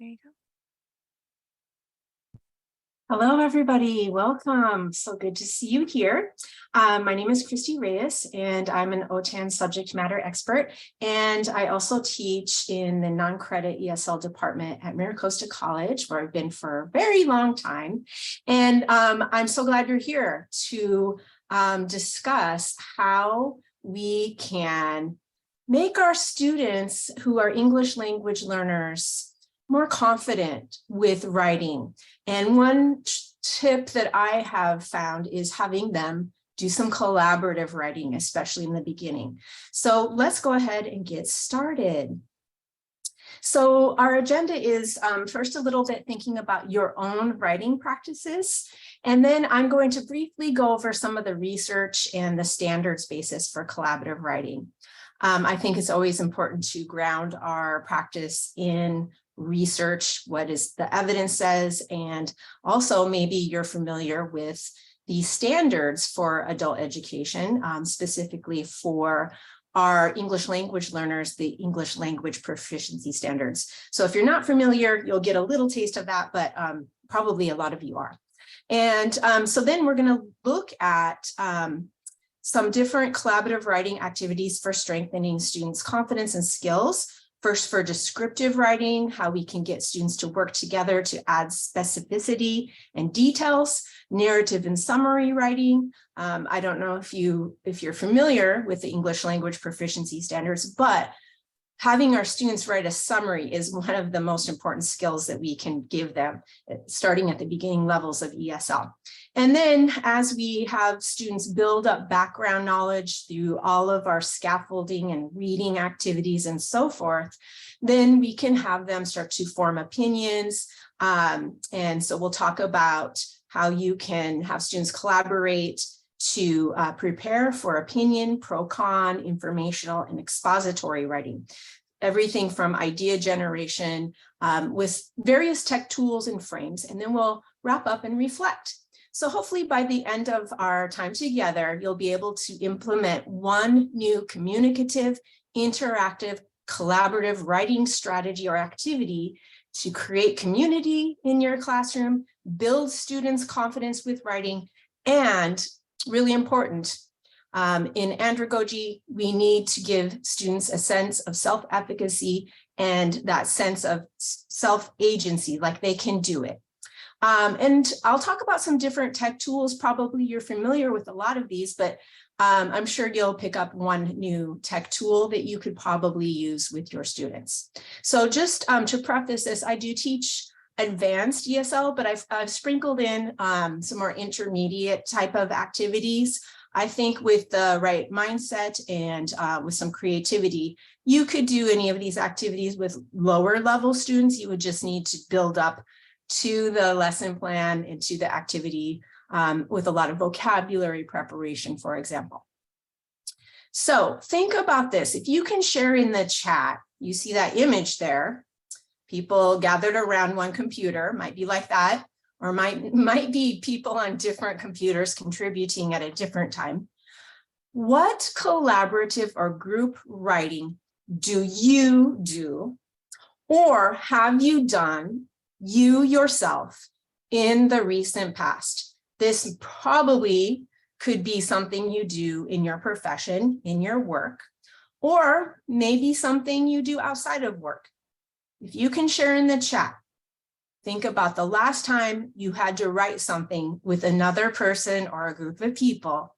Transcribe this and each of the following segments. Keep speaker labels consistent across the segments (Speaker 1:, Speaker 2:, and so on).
Speaker 1: There you go.
Speaker 2: Hello, everybody. Welcome. So good to see you here. My name is Christy Reyes, and I'm an OTAN subject matter expert. And I also teach in the non-credit ESL department at MiraCosta College, where I've been for a very long time. And I'm so glad you're here to discuss how we can make our students who are English language learners more confident with writing. And one tip that I have found is having them do some collaborative writing, especially in the beginning. So let's go ahead and get started. So our agenda is first a little bit thinking about your own writing practices. And then I'm going to briefly go over some of the research and the standards basis for collaborative writing. I think it's always important to ground our practice in research, what is the evidence says, and also maybe you're familiar with the standards for adult education, specifically for our English language learners, the English language proficiency standards. So if you're not familiar, you'll get a little taste of that, but probably a lot of you are. And so then we're going to look at some different collaborative writing activities for strengthening students' confidence and skills. First, for descriptive writing, how we can get students to work together to add specificity and details. Narrative and summary writing. I don't know if you're familiar with the English language proficiency standards, but having our students write a summary is one of the most important skills that we can give them, starting at the beginning levels of ESL. And then as we have students build up background knowledge through all of our scaffolding and reading activities and so forth, then we can have them start to form opinions. And so we'll talk about how you can have students collaborate to prepare for opinion, pro-con, informational, and expository writing. Everything from idea generation with various tech tools and frames, and then we'll wrap up and reflect. So hopefully by the end of our time together, you'll be able to implement one new communicative, interactive, collaborative writing strategy or activity to create community in your classroom, build students' confidence with writing, and really important, in andragogy, we need to give students a sense of self-efficacy and that sense of self-agency, like they can do it. And I'll talk about some different tech tools. Probably you're familiar with a lot of these, but I'm sure you'll pick up one new tech tool that you could probably use with your students. So just to preface this, I do teach advanced ESL, but I've sprinkled in some more intermediate type of activities. I think with the right mindset and with some creativity, you could do any of these activities with lower level students. You would just need to build up to the lesson plan and to the activity with a lot of vocabulary preparation, for example. So think about this. If you can share in the chat, you see that image there. People gathered around one computer, might be like that, or might be people on different computers contributing at a different time. What collaborative or group writing do you do, or have you done you yourself in the recent past? This probably could be something you do in your profession, in your work, or maybe something you do outside of work. If you can share in the chat, think about the last time you had to write something with another person or a group of people,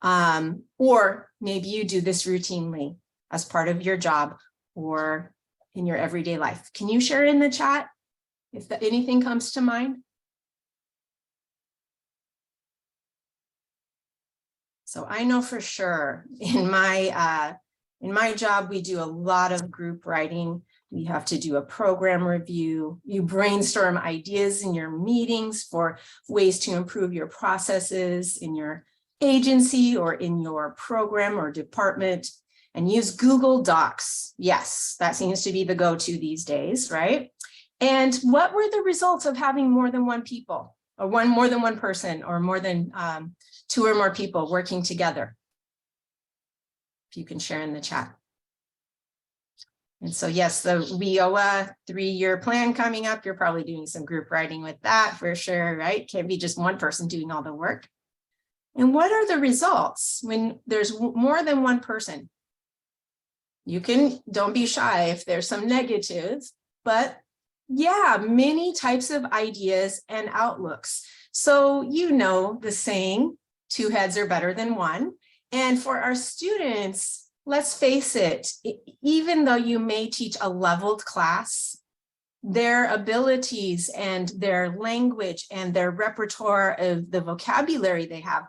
Speaker 2: or maybe you do this routinely as part of your job or in your everyday life. Can you share in the chat if anything comes to mind? So I know for sure in my job, we do a lot of group writing. We have to do a program review. You brainstorm ideas in your meetings for ways to improve your processes in your agency or in your program or department, and use Google Docs. Yes, that seems to be the go-to these days, right? And what were the results of having more than one people, or more than one person, or more than two or more people working together? If you can share in the chat. And so yes, the WIOA 3-year plan coming up, you're probably doing some group writing with that for sure, right? Can't be just one person doing all the work. And what are the results when there's more than one person? Don't be shy if there's some negatives, but yeah, many types of ideas and outlooks. So you know the saying, 2 heads are better than one. And for our students, let's face it, even though you may teach a leveled class, their abilities and their language and their repertoire of the vocabulary they have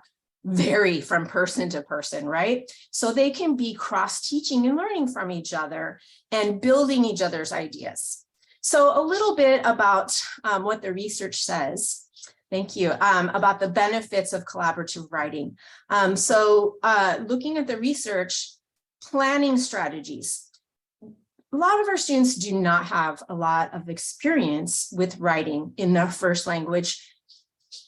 Speaker 2: vary from person to person, right? So they can be cross-teaching and learning from each other and building each other's ideas. So a little bit about what the research says. Thank you. About the benefits of collaborative writing. Looking at the research, planning strategies. A lot of our students do not have a lot of experience with writing in their first language,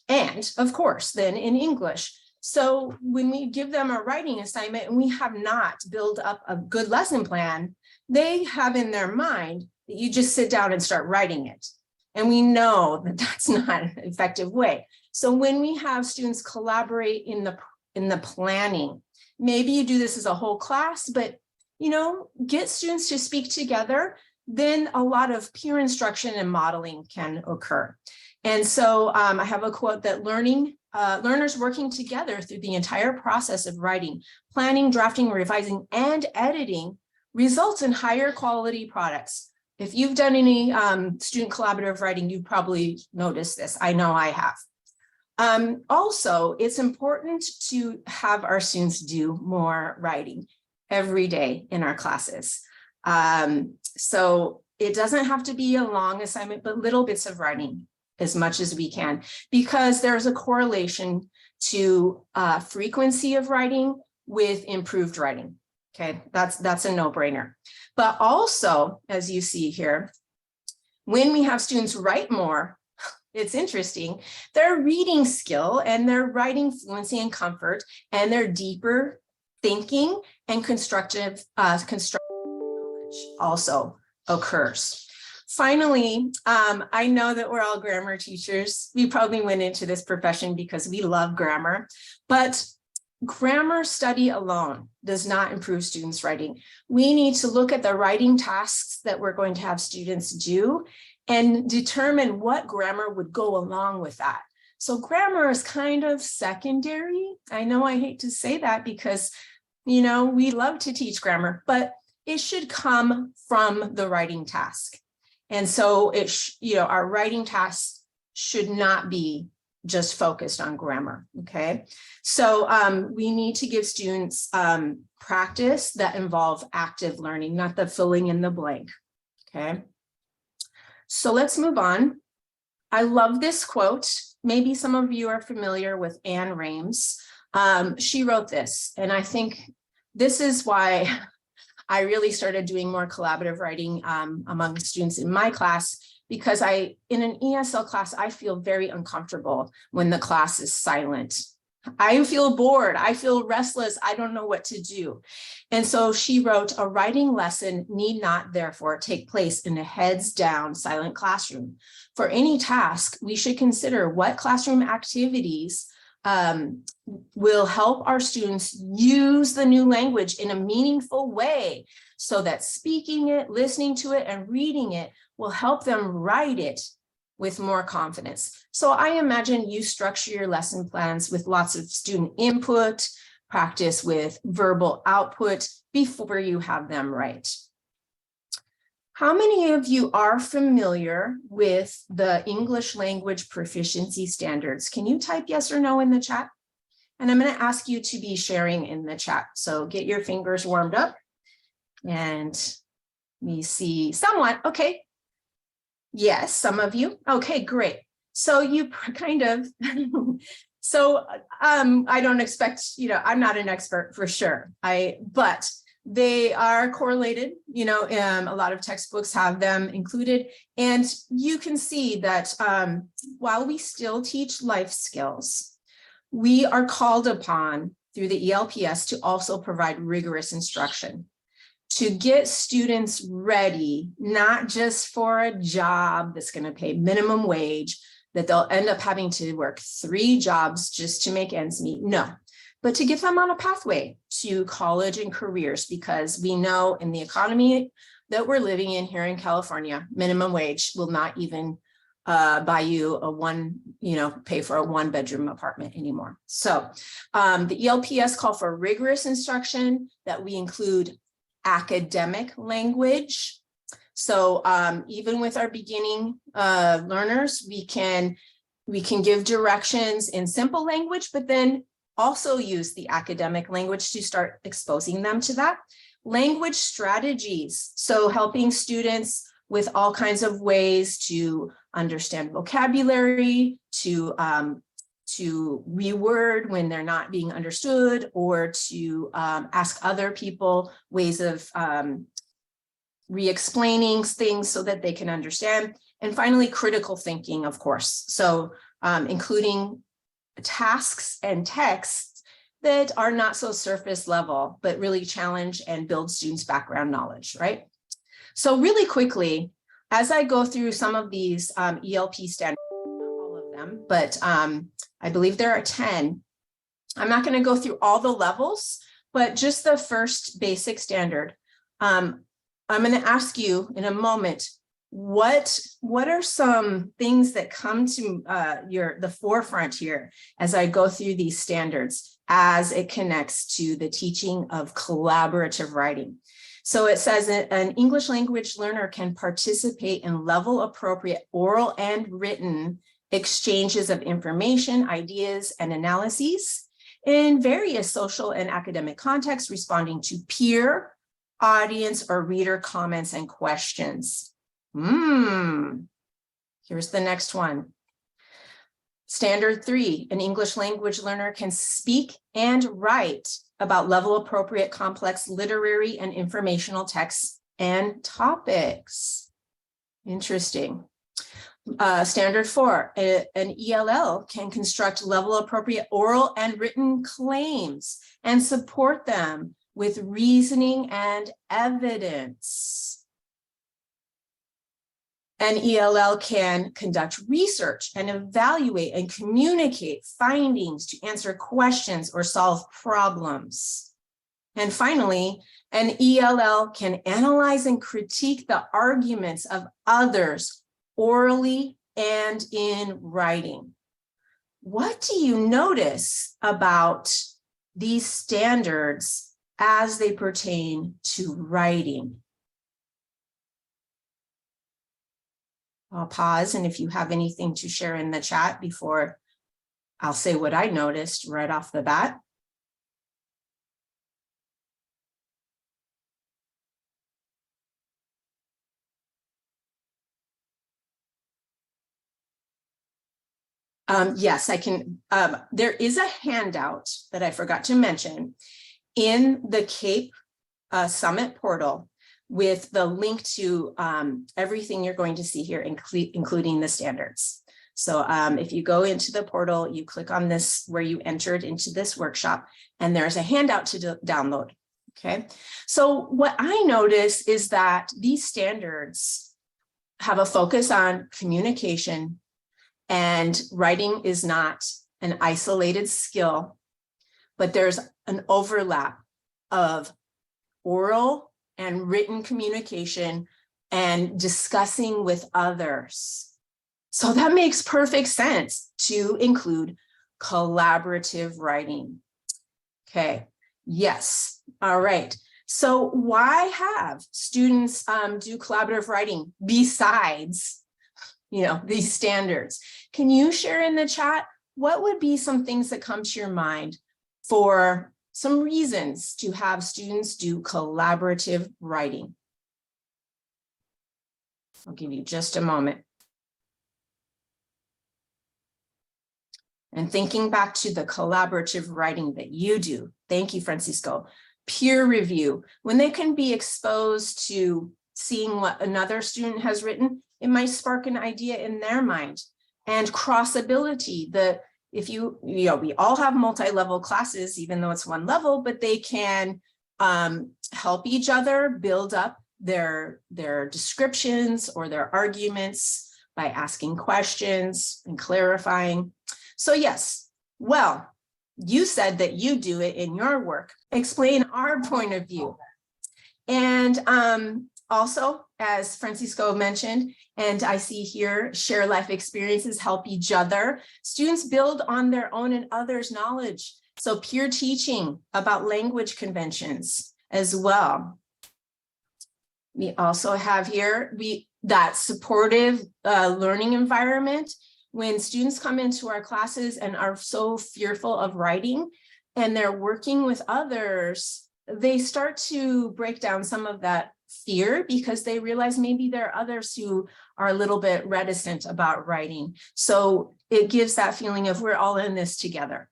Speaker 2: and of course, then in English. So when we give them a writing assignment and we have not built up a good lesson plan, they have in their mind that you just sit down and start writing it. And we know that that's not an effective way. So when we have students collaborate in the planning, maybe you do this as a whole class, but get students to speak together, then a lot of peer instruction and modeling can occur. And so I have a quote that learners working together through the entire process of writing, planning, drafting, revising, and editing results in higher quality products. If you've done any student collaborative writing, you've probably noticed this. I know I have. Also, it's important to have our students do more writing every day in our classes. So it doesn't have to be a long assignment, but little bits of writing as much as we can, because there's a correlation to frequency of writing with improved writing. Okay, that's a no-brainer. But also, as you see here, when we have students write more, it's interesting, their reading skill and their writing fluency and comfort and their deeper thinking and constructive knowledge also occurs. Finally, I know that we're all grammar teachers. We probably went into this profession because we love grammar, but grammar study alone does not improve students' writing. We need to look at the writing tasks that we're going to have students do and determine what grammar would go along with that. So grammar is kind of secondary. I know I hate to say that because, we love to teach grammar, but it should come from the writing task. And so our writing tasks should not be just focused on grammar, okay? So we need to give students practice that involve active learning, not the filling in the blank, okay? So let's move on. I love this quote. Maybe some of you are familiar with Anne Rames. She wrote this, and I think this is why I really started doing more collaborative writing among students in my class, because in an ESL class, I feel very uncomfortable when the class is silent. I feel bored, I feel restless, I don't know what to do. And so she wrote, a writing lesson need not therefore take place in a heads down silent classroom. For any task, we should consider what classroom activities will help our students use the new language in a meaningful way, so that speaking it, listening to it, and reading it will help them write it with more confidence. So I imagine you structure your lesson plans with lots of student input, practice with verbal output before you have them write. How many of you are familiar with the English language proficiency standards? Can you type yes or no in the chat? And I'm going to ask you to be sharing in the chat. So get your fingers warmed up. And we see somewhat. Okay. Yes, some of you. Okay, great. So you kind of, I don't expect, I'm not an expert for sure. But they are correlated, a lot of textbooks have them included. And you can see that while we still teach life skills, we are called upon through the ELPS to also provide rigorous instruction. to get students ready, not just for a job that's going to pay minimum wage, that they'll end up having to work 3 jobs just to make ends meet. No, but to get them on a pathway to college and careers, because we know in the economy that we're living in here in California, minimum wage will not even buy you pay for a 1-bedroom apartment anymore. So the ELPS call for rigorous instruction, that we include academic language. So even with our beginning learners, we can give directions in simple language, but then also use the academic language to start exposing them to that. Language strategies, so helping students with all kinds of ways to understand vocabulary, to reword when they're not being understood, or to ask other people ways of re-explaining things so that they can understand. And finally, critical thinking, of course. So including tasks and texts that are not so surface level, but really challenge and build students' background knowledge, right? So really quickly, as I go through some of these ELP standards, not all of them, but I believe there are 10. I'm not going to go through all the levels, but just the first basic standard. I'm going to ask you in a moment, what are some things that come to the forefront here as I go through these standards as it connects to the teaching of collaborative writing? So it says that an English language learner can participate in level appropriate oral and written exchanges of information, ideas, and analyses in various social and academic contexts, responding to peer, audience, or reader comments and questions. Here's the next one. Standard 3, an English language learner can speak and write about level appropriate complex literary and informational texts and topics. Interesting. Standard 4, an ELL can construct level appropriate oral and written claims and support them with reasoning and evidence. An ELL can conduct research and evaluate and communicate findings to answer questions or solve problems. And finally, an ELL can analyze and critique the arguments of others orally and in writing. What do you notice about these standards as they pertain to writing? I'll pause, and if you have anything to share in the chat before I'll say what I noticed right off the bat. Yes, I can. There is a handout that I forgot to mention in the CAPE Summit portal with the link to everything you're going to see here, including the standards. So if you go into the portal, you click on this where you entered into this workshop, and there's a handout to download. Okay, so what I notice is that these standards have a focus on communication, and writing is not an isolated skill, but there's an overlap of oral and written communication and discussing with others. So that makes perfect sense to include collaborative writing. Okay, yes, all right. So why have students do collaborative writing besides, these standards? Can you share in the chat, what would be some things that come to your mind for some reasons to have students do collaborative writing? I'll give you just a moment. And thinking back to the collaborative writing that you do, thank you, Francisco. Peer review, when they can be exposed to seeing what another student has written, it might spark an idea in their mind. And crossability, we all have multi-level classes, even though it's one level, but they can help each other build up their descriptions or their arguments by asking questions and clarifying. So yes, well, you said that you do it in your work. Explain our point of view. And also, as Francisco mentioned, and I see here, share life experiences, help each other. Students build on their own and others' knowledge. So peer teaching about language conventions as well. We also have here that supportive learning environment. When students come into our classes and are so fearful of writing and they're working with others, they start to break down some of that fear because they realize maybe there are others who are a little bit reticent about writing. So it gives that feeling of we're all in this together.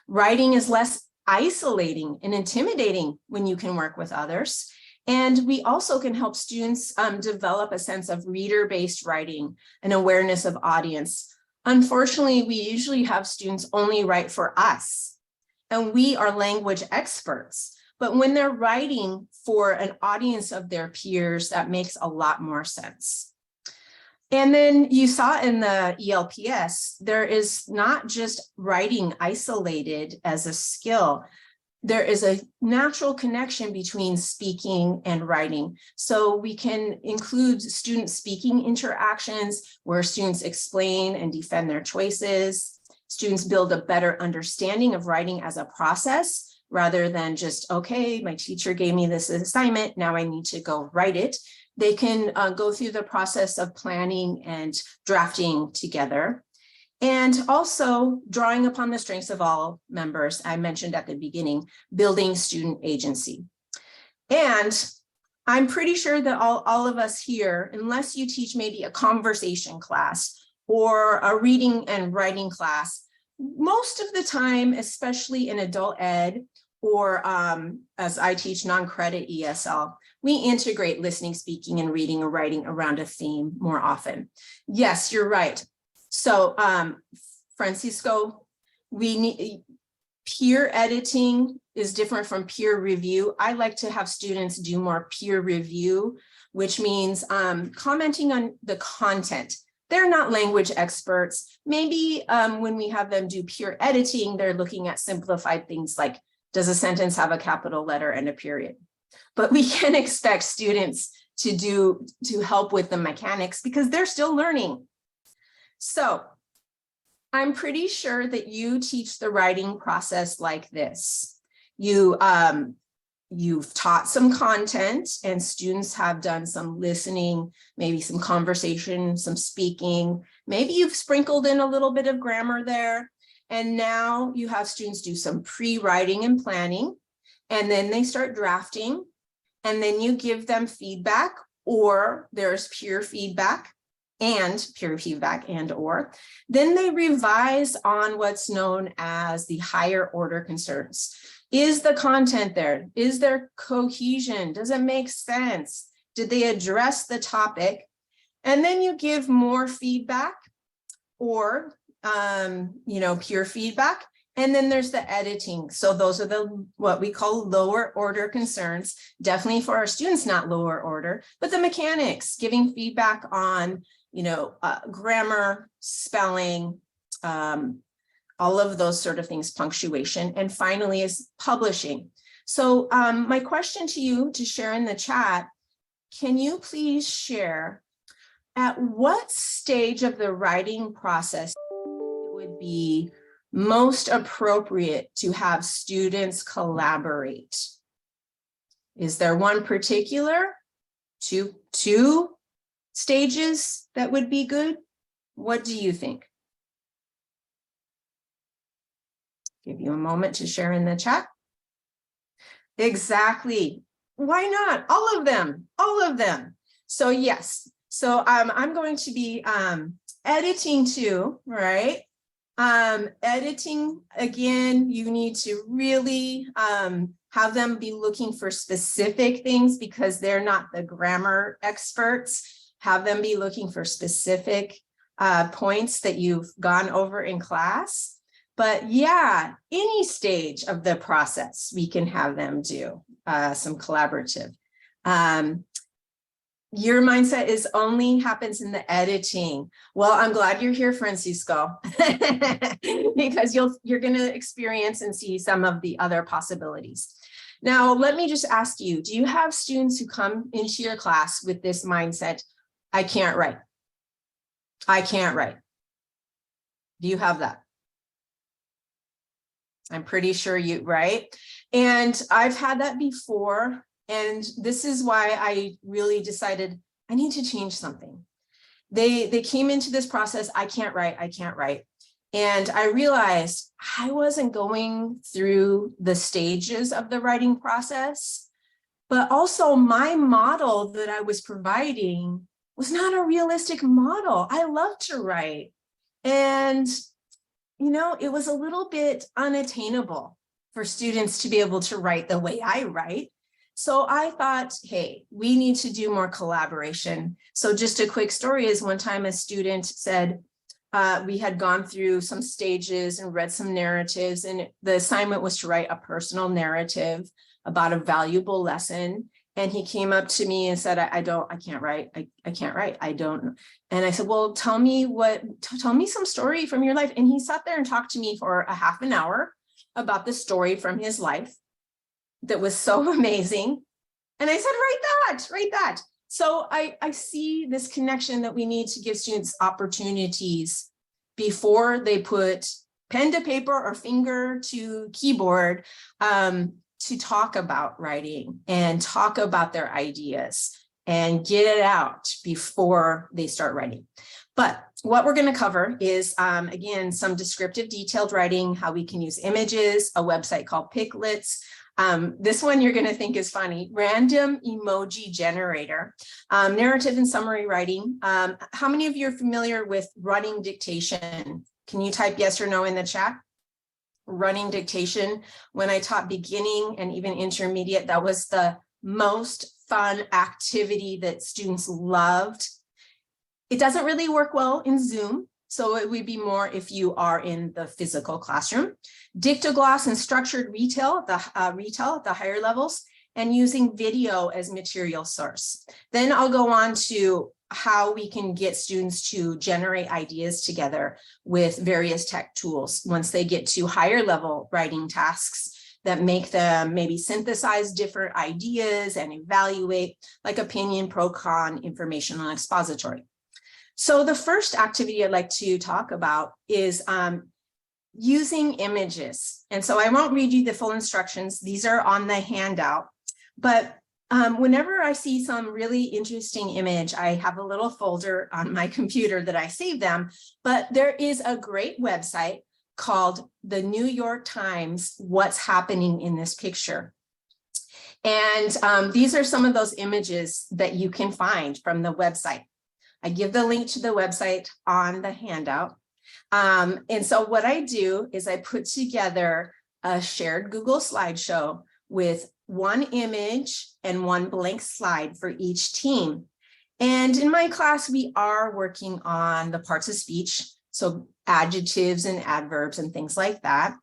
Speaker 2: Writing is less isolating and intimidating when you can work with others. And we also can help students develop a sense of reader-based writing and awareness of audience. Unfortunately, we usually have students only write for us, and we are language experts. But when they're writing for an audience of their peers, that makes a lot more sense. And then you saw in the ELPS, there is not just writing isolated as a skill. There is a natural connection between speaking and writing. So we can include student speaking interactions where students explain and defend their choices. Students build a better understanding of writing as a process rather than just, okay, my teacher gave me this assignment, now I need to go write it. They can go through the process of planning and drafting together. And also drawing upon the strengths of all members, I mentioned at the beginning, building student agency. And I'm pretty sure that all of us here, unless you teach maybe a conversation class or a reading and writing class, most of the time, especially in adult ed, or as I teach non-credit ESL, we integrate listening, speaking, and reading or writing around a theme more often. Yes, you're right. So Francisco, we need peer editing is different from peer review. I like to have students do more peer review, which means commenting on the content. They're not language experts. Maybe when we have them do peer editing, they're looking at simplified things like, does a sentence have a capital letter and a period? But we can expect students to help with the mechanics because they're still learning. So I'm pretty sure that you teach the writing process like this. You've taught some content and students have done some listening, maybe some conversation, some speaking. Maybe you've sprinkled in a little bit of grammar there. And now you have students do some pre-writing and planning, and then they start drafting, and then you give them feedback, or there's peer feedback and or. Then they revise on what's known as the higher order concerns. Is the content there? Is there cohesion? Does it make sense? Did they address the topic? And then you give more feedback or peer feedback. And then there's the editing. So those are what we call lower order concerns, definitely for our students, not lower order, but the mechanics, giving feedback on, grammar, spelling, all of those sort of things, punctuation. And finally is publishing. So my question to you to share in the chat, can you please share at what stage of the writing process would be most appropriate to have students collaborate? Is there one particular, two stages that would be good? What do you think? Give you a moment to share in the chat. Exactly. Why not? All of them. So yes. So I'm going to be editing too, right? Editing, again, you need to really have them be looking for specific things because they're not the grammar experts. Have them be looking for specific points that you've gone over in class. But yeah, any stage of the process we can have them do. some collaborative. Your mindset is only happens in the editing. Well, I'm glad you're here, Francisco, because you're going to experience and see some of the other possibilities. Now, let me just ask you, do you have students who come into your class with this mindset? I can't write. I can't write. Do you have that? I'm pretty sure you, right? And I've had that before. And this is why I really decided I need to change something. They came into this process, I can't write, I can't write. And I realized I wasn't going through the stages of the writing process, but also my model that I was providing was not a realistic model. I love to write. And, you know, it was a little bit unattainable for students to be able to write the way I write. So I thought, hey, we need to do more collaboration. So just a quick story is one time a student said, we had gone through some stages and read some narratives, and the assignment was to write a personal narrative about a valuable lesson. And he came up to me and said, I can't write. I can't write. I don't. And I said, well, tell me some story from your life. And he sat there and talked to me for a half an hour about the story from his life that was so amazing. And I said, write that. So I see this connection that we need to give students opportunities before they put pen to paper or finger to keyboard to talk about writing and talk about their ideas and get it out before they start writing. But what we're going to cover is, again, some descriptive detailed writing, how we can use images, a website called Picklets. This one you're going to think is funny, random emoji generator, narrative and summary writing. How many of you are familiar with running dictation? Can you type yes or no in the chat? Running dictation. When I taught beginning and even intermediate, that was the most fun activity that students loved. It doesn't really work well in Zoom, so it would be more if you are in the physical classroom. Dictogloss and structured retail at the higher levels, and using video as material source. Then I'll go on to how we can get students to generate ideas together with various tech tools once they get to higher level writing tasks that make them maybe synthesize different ideas and evaluate, like opinion, pro, con, informational, and expository. So the first activity I'd like to talk about is using images. And so I won't read you the full instructions. These are on the handout. But whenever I see some really interesting image, I have a little folder on my computer that I save them. But there is a great website called the New York Times, What's Happening in This Picture. And these are some of those images that you can find from the website. I give the link to the website on the handout. And so what I do is I put together a shared Google slideshow with one image and one blank slide for each team. And in my class, we are working on the parts of speech, so adjectives and adverbs and things like that.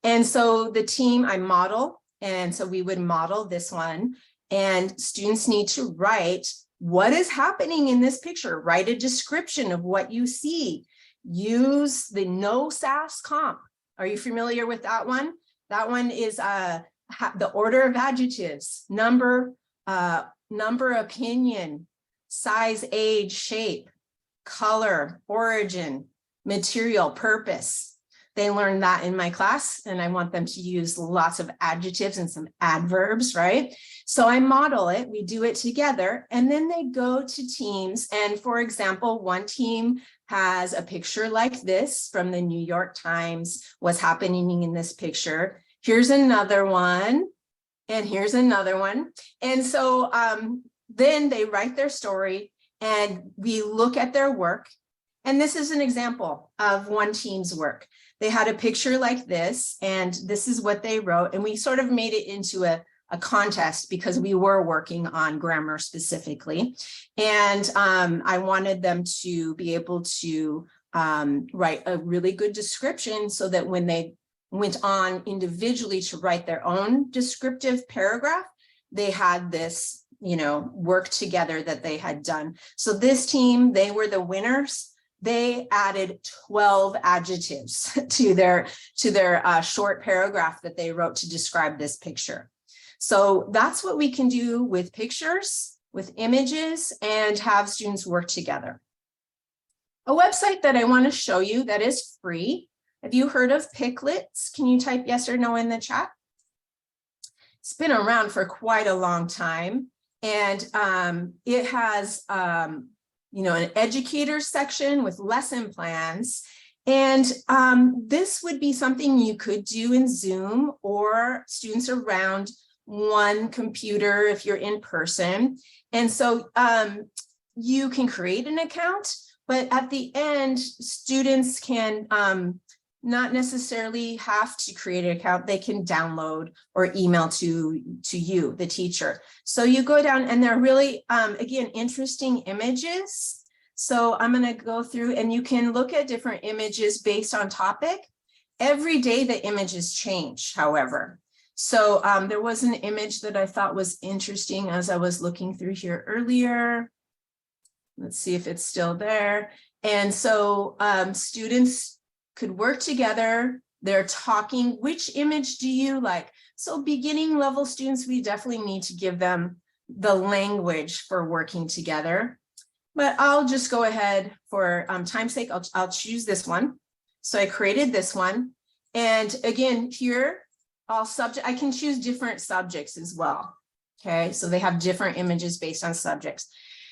Speaker 2: And so the team I model, and so we would model this one, and students need to write what is happening in this picture. Write a description of what you see. Use the no sass comp. Are you familiar with that one? That one is the order of adjectives, number, opinion, size, age, shape, color, origin, material, purpose. They learn that in my class, and I want them to use lots of adjectives and some adverbs, right? So I model it, we do it together, and then they go to teams. And for example, one team has a picture like this from the New York Times, what's happening in this picture. Here's another one, and here's another one. And so then they write their story, and we look at their work. And this is an example of one team's work. They had a picture like this, and this is what they wrote. And we sort of made it into a contest because we were working on grammar specifically. And I wanted them to be able to write a really good description so that when they went on individually to write their own descriptive paragraph, they had this, work together that they had done. So this team, they were the winners. They added 12 adjectives to their short paragraph that they wrote to describe this picture. So that's what we can do with pictures, with images, and have students work together. A website that I want to show you that is free. Have you heard of Picklets? Can you type yes or no in the chat? It's been around for quite a long time, and it has an educator section with lesson plans. And this would be something you could do in Zoom or students around one computer if you're in person. And so you can create an account, but at the end, students can not necessarily have to create an account. They can download or email to you, the teacher. So you go down and they're really, again, interesting images. So I'm going to go through and you can look at different images based on topic. Every day the images change, however. So there was an image that I thought was interesting as I was looking through here earlier. Let's see if it's still there. And so students could work together. They're talking, which image do you like? So beginning level students, we definitely need to give them the language for working together. But I'll just go ahead for time's sake, I'll choose this one. So I created this one. And again, here, I can choose different subjects as well. Okay, so they have different images based on subjects.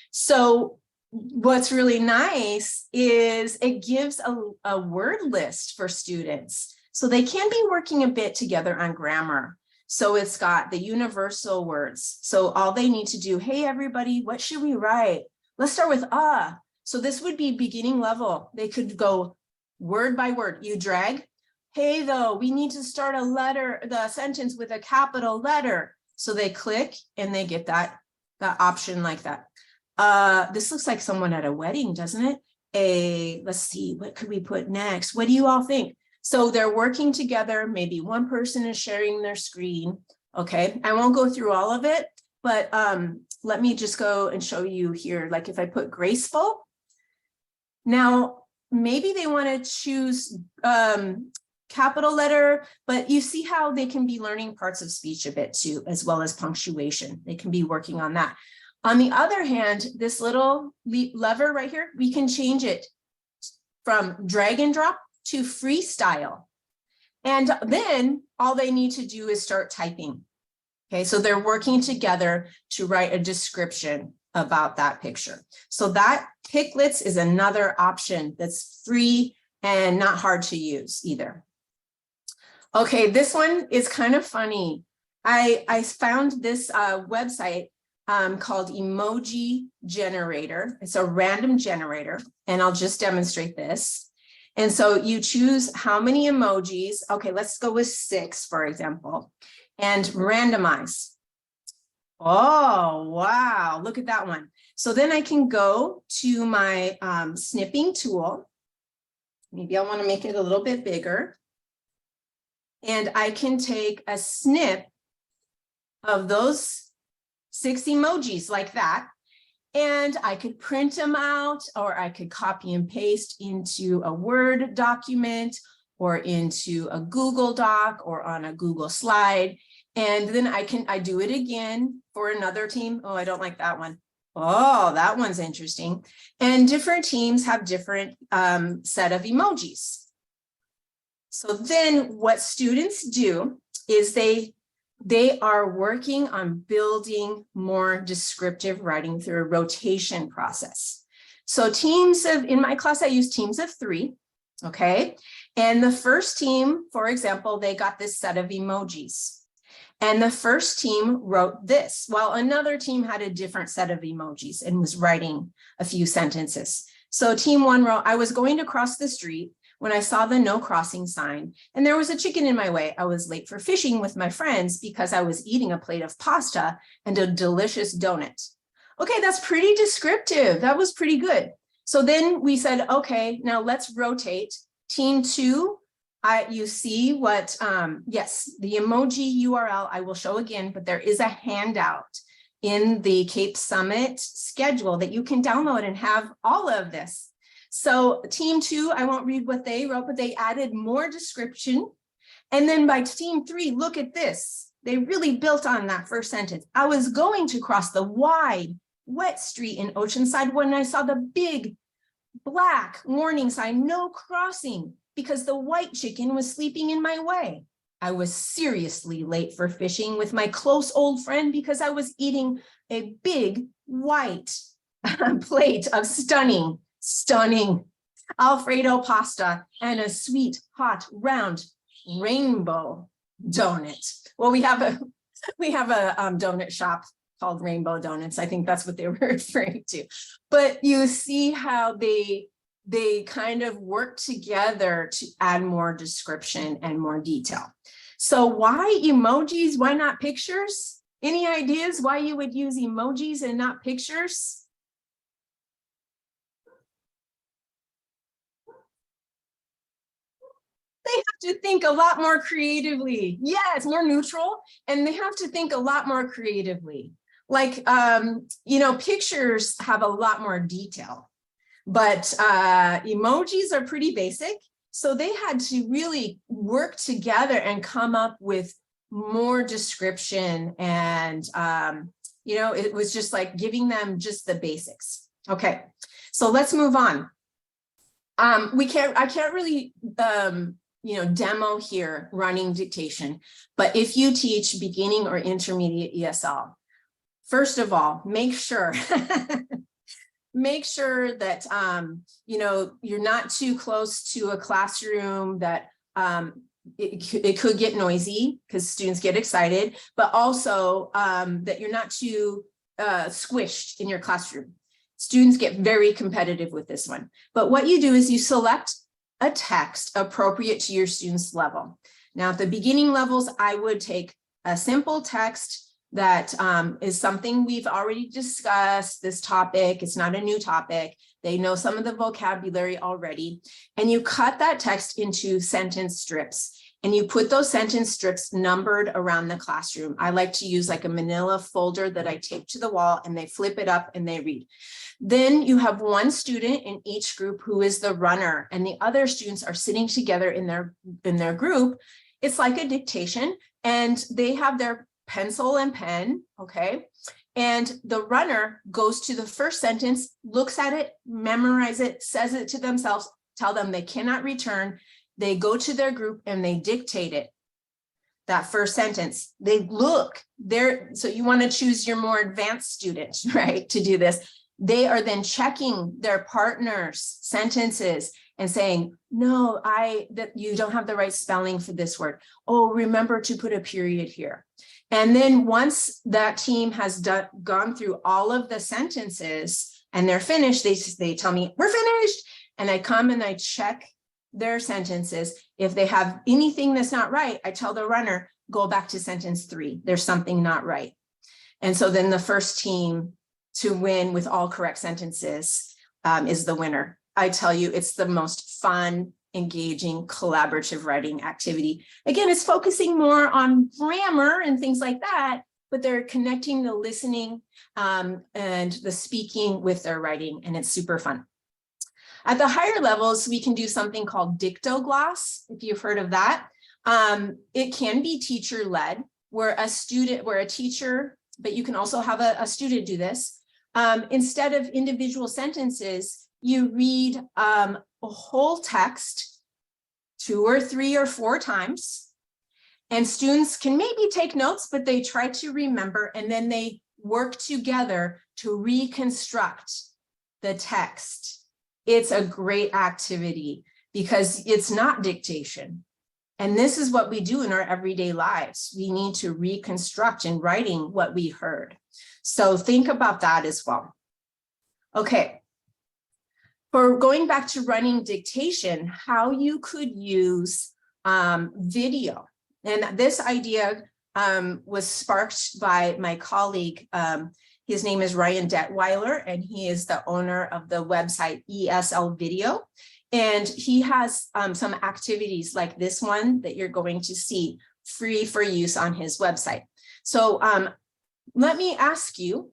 Speaker 2: So what's really nice is it gives a word list for students. So they can be working a bit together on grammar. So it's got the universal words. So all they need to do, hey, everybody, what should we write? Let's start with So this would be beginning level. They could go word by word. You drag, hey, though, we need to start the sentence with a capital letter. So they click and they get that option like that. This looks like someone at a wedding, doesn't it? Let's see, what could we put next? What do you all think? So they're working together. Maybe one person is sharing their screen. Okay, I won't go through all of it, but let me just go and show you here. Like if I put graceful, now maybe they want to choose capital letter, but you see how they can be learning parts of speech a bit too, as well as punctuation. They can be working on that. On the other hand, this little lever right here, we can change it from drag and drop to freestyle. And then all they need to do is start typing. Okay, so they're working together to write a description about that picture. So that Picklets is another option that's free and not hard to use either. Okay, this one is kind of funny. I found this website called Emoji Generator. It's a random generator, and I'll just demonstrate this. And so you choose how many emojis. Okay, let's go with 6, for example, and randomize. Oh, wow, look at that one. So then I can go to my snipping tool. Maybe I want to make it a little bit bigger. And I can take a snip of those 6 emojis like that. And I could print them out, or I could copy and paste into a Word document or into a Google Doc or on a Google slide. And then I do it again for another team. Oh, I don't like that one. Oh, that one's interesting. And different teams have different set of emojis. So then what students do is they are working on building more descriptive writing through a rotation process. So in my class, I use teams of 3, okay? And the first team, for example, they got this set of emojis. And the first team wrote this, while another team had a different set of emojis and was writing a few sentences. So team 1 wrote, I was going to cross the street when I saw the no crossing sign, and there was a chicken in my way. I was late for fishing with my friends because I was eating a plate of pasta and a delicious donut. Okay, that's pretty descriptive. That was pretty good. So then we said, okay, now let's rotate. Team 2 You see what, yes, the emoji URL I will show again, but there is a handout in the Cape Summit schedule that you can download and have all of this. So team 2, I won't read what they wrote, but they added more description. And then by team 3, look at this. They really built on that first sentence. I was going to cross the wide, wet street in Oceanside when I saw the big black warning sign, no crossing, because the white chicken was sleeping in my way. I was seriously late for fishing with my close old friend because I was eating a big white plate of stunning Alfredo pasta and a sweet, hot, round rainbow donut. Well, we have a donut shop called Rainbow Donuts. I think that's what they were referring to. But you see how they kind of work together to add more description and more detail. So why emojis? Why not pictures? Any ideas why you would use emojis and not pictures? They have to think a lot more creatively. Yeah, it's more neutral, and they have to think a lot more creatively. Like, you know, pictures have a lot more detail, but emojis are pretty basic. So they had to really work together and come up with more description. And, you know, it was just like giving them just the basics. Okay, so let's move on. I can't really, you know, demo here running dictation, but if you teach beginning or intermediate ESL, first of all, make sure that, you know, you're not too close to a classroom that it could get noisy because students get excited, but also that you're not too squished in your classroom. Students get very competitive with this one. But what you do is you select a text appropriate to your students' level. Now, at the beginning levels, I would take a simple text that is something we've already discussed, this topic. It's not a new topic. They know some of the vocabulary already. And you cut that text into sentence strips. And you put those sentence strips numbered around the classroom. I like to use like a manila folder that I tape to the wall, and they flip it up and they read. Then you have one student in each group who is the runner, and the other students are sitting together in their group. It's like a dictation, and they have their pencil and pen, okay? And the runner goes to the first sentence, looks at it, memorize it, says it to themselves, tell them they cannot return. They go to their group and they dictate it. That first sentence, they look there. So you want to choose your more advanced students, right, to do this. They are then checking their partner's sentences and saying, no, that you don't have the right spelling for this word. Oh, remember to put a period here. And then once that team has gone through all of the sentences and they're finished, they tell me, we're finished. And I come and I check their sentences. If they have anything that's not right, I tell the runner, go back to sentence 3. There's something not right. And so then the first team to win with all correct sentences is the winner. I tell you, it's the most fun, engaging, collaborative writing activity. Again, it's focusing more on grammar and things like that, but they're connecting the listening and the speaking with their writing, and it's super fun. At the higher levels, we can do something called dictogloss, if you've heard of that. It can be teacher-led, where a teacher, but you can also have a student do this. Instead of individual sentences, you read a whole text 2 or 3 or 4 times, and students can maybe take notes, but they try to remember, and then they work together to reconstruct the text. It's a great activity because it's not dictation. And this is what we do in our everyday lives. We need to reconstruct in writing what we heard. So think about that as well. Okay. For going back to running dictation, how you could use video. And this idea was sparked by my colleague. His name is Ryan Detweiler, and he is the owner of the website ESL Video. And he has some activities like this one that you're going to see free for use on his website. So let me ask you,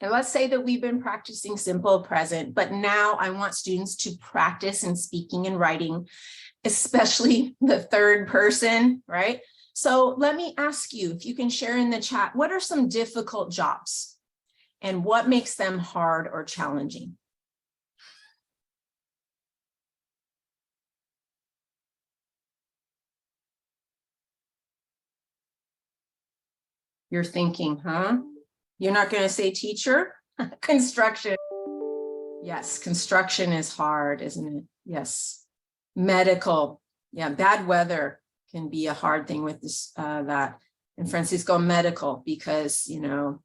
Speaker 2: and let's say that we've been practicing simple present, but now I want students to practice in speaking and writing, especially the third person, right? So let me ask you, if you can share in the chat, what are some difficult jobs and what makes them hard or challenging? You're thinking, huh? You're not going to say teacher? Construction. Yes, construction is hard, isn't it? Yes. Medical. Yeah, bad weather can be a hard thing with this, that. And Francisco, medical, because, you know,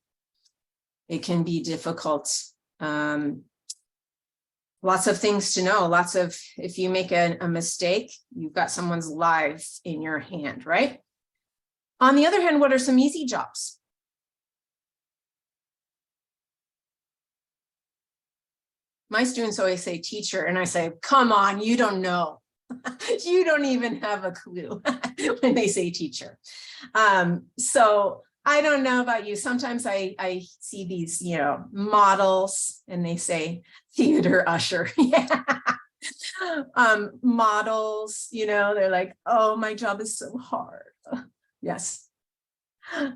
Speaker 2: it can be difficult. Lots of things to know, lots of, if you make a mistake, you've got someone's life in your hand, right? On the other hand, what are some easy jobs? My students always say teacher, and I say, come on, you don't know. You don't even have a clue when they say teacher. So I don't know about you. Sometimes I see these, you know, models and they say theater usher. Yeah. Models, you know, they're like, oh, my job is so hard. Yes.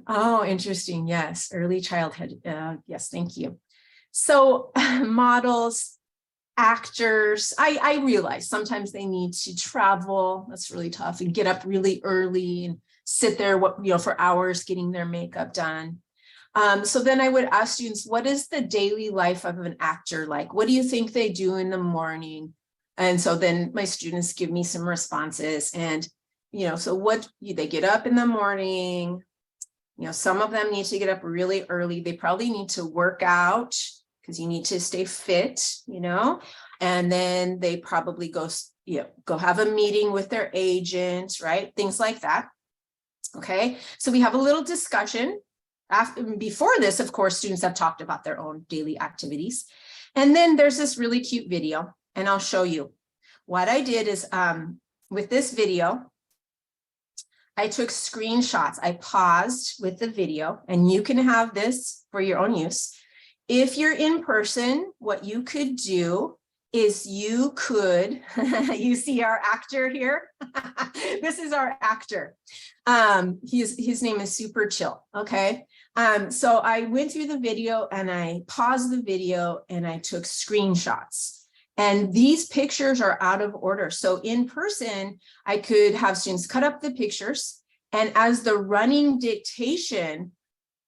Speaker 2: Oh, interesting. Yes. Early childhood. Yes. Thank you. So models, actors, I realize sometimes they need to travel. That's really tough, and get up really early and sit there, for hours getting their makeup done. So then I would ask students, what is the daily life of an actor like? What do you think they do in the morning? And so then my students give me some responses, and, so what they get up in the morning, some of them need to get up really early. They probably need to work out because you need to stay fit, and then they probably go have a meeting with their agent, right? Things like that. Okay, so we have a little discussion. Before this, of course, students have talked about their own daily activities. And then there's this really cute video, and I'll show you. What I did is with this video, I took screenshots. I paused with the video, and you can have this for your own use. If you're in person, what you could do is you could, you see our actor here? This is our actor. His name is Super Chill, okay? So I went through the video and I paused the video and I took screenshots. And these pictures are out of order. So in person, I could have students cut up the pictures, and as the running dictation,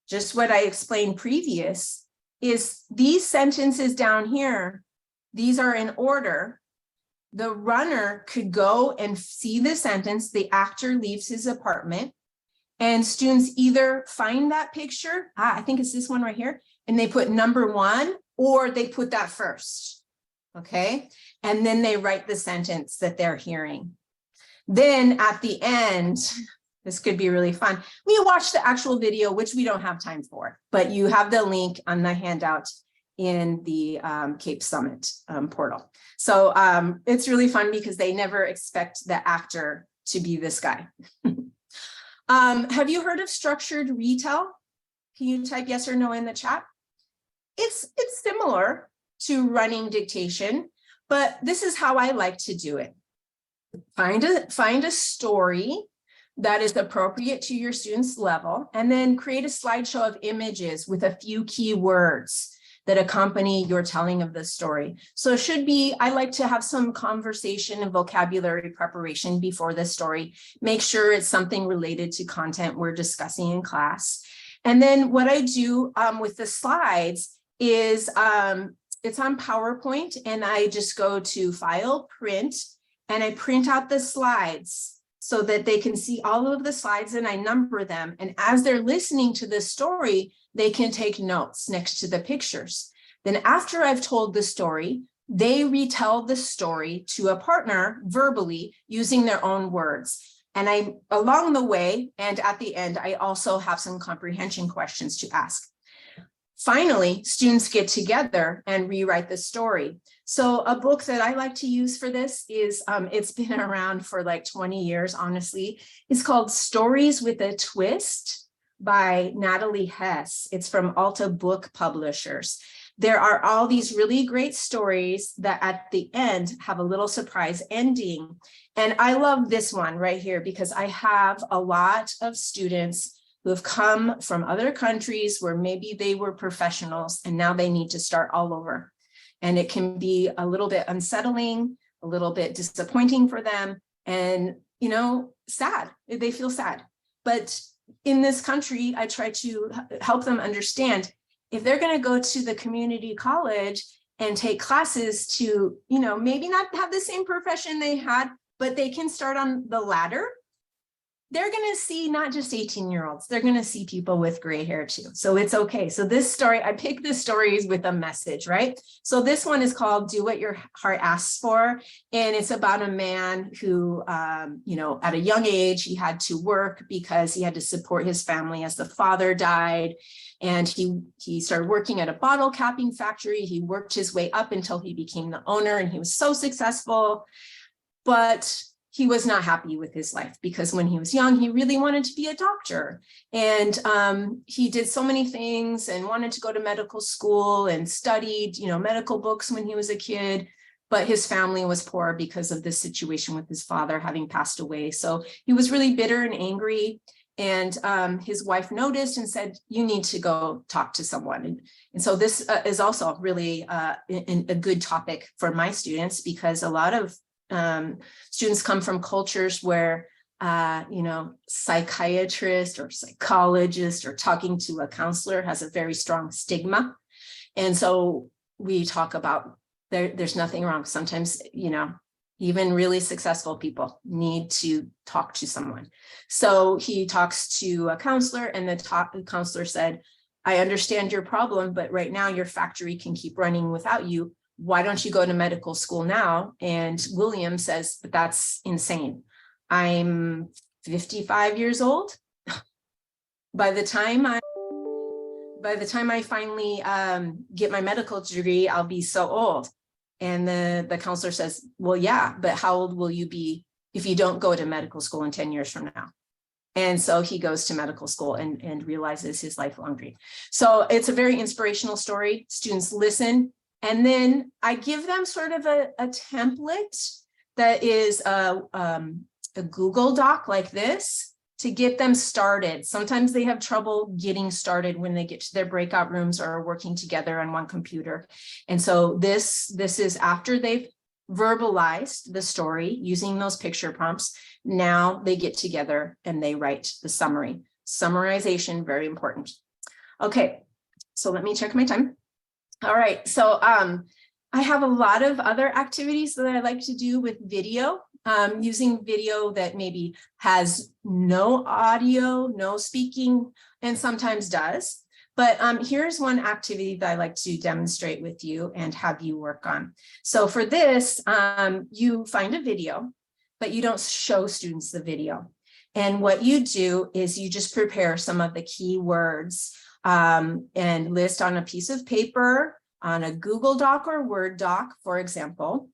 Speaker 2: just what I explained previous, is these sentences down here, these are in order. The runner could go and see the sentence, the actor leaves his apartment, and students either find that picture, I think it's this one right here, and they put number 1, or they put that first, okay? And then they write the sentence that they're hearing. Then at the end, this could be really fun. We watch the actual video, which we don't have time for, but you have the link on the handout in the Cape Summit portal. So it's really fun because they never expect the actor to be this guy. Have you heard of structured retell? Can you type yes or no in the chat? It's similar to running dictation, but this is how I like to do it. Find a story that is appropriate to your students' level, and then create a slideshow of images with a few key words that accompany your telling of the story. So it should be, I like to have some conversation and vocabulary preparation before the story. Make sure it's something related to content we're discussing in class. And then what I do with the slides is it's on PowerPoint, and I just go to File, Print, and I print out the slides so that they can see all of the slides, and I number them. And as they're listening to the story, they can take notes next to the pictures. Then after I've told the story, they retell the story to a partner verbally using their own words. And along the way and at the end, I also have some comprehension questions to ask. Finally, students get together and rewrite the story. So a book that I like to use for this is, it's been around for like 20 years, honestly. It's called Stories with a Twist by Natalie Hess. It's from Alta Book Publishers. There are all these really great stories that at the end have a little surprise ending. And I love this one right here because I have a lot of students who have come from other countries where maybe they were professionals and now they need to start all over. And it can be a little bit unsettling, a little bit disappointing for them, and, you know, sad. They feel sad. But in this country, I try to help them understand if they're going to go to the community college and take classes to, you know, maybe not have the same profession they had, but they can start on the ladder. They're going to see not just 18-year-olds, they're going to see people with gray hair too. So it's okay. So this story, I picked the stories with a message, right? So this one is called Do What Your Heart Asks For. And it's about a man who, you know, at a young age, he had to work because he had to support his family as the father died. And he started working at a bottle capping factory. He worked his way up until he became the owner, and he was so successful. But he was not happy with his life because when he was young, he really wanted to be a doctor. And he did so many things and wanted to go to medical school and studied, you know, medical books when he was a kid. But his family was poor because of this situation with his father having passed away. So he was really bitter and angry. And his wife noticed and said, you need to go talk to someone. And so this is also really a good topic for my students, because a lot of students come from cultures where, you know, psychiatrist or psychologist or talking to a counselor has a very strong stigma. And so we talk about there's nothing wrong. Sometimes, you know, even really successful people need to talk to someone. So he talks to a counselor, and the counselor said, I understand your problem, but right now your factory can keep running without you. Why don't you go to medical school now? And William says, but that's insane. I'm 55 years old. By the time I finally get my medical degree, I'll be so old. And the counselor says, well, yeah, but how old will you be if you don't go to medical school in 10 years from now? And so he goes to medical school and realizes his lifelong dream. So it's a very inspirational story. Students listen. And then I give them sort of a template that is a Google Doc like this to get them started. Sometimes they have trouble getting started when they get to their breakout rooms or are working together on one computer. And so this is after they've verbalized the story using those picture prompts. Now they get together and they write the summary. Summarization, very important. Okay, so let me check my time. All right, so I have a lot of other activities that I like to do with video, using video that maybe has no audio, no speaking, and sometimes does. But here's one activity that I like to demonstrate with you and have you work on. So for this, you find a video, but you don't show students the video. And what you do is you just prepare some of the key words and list on a piece of paper, on a Google Doc or Word doc, for example.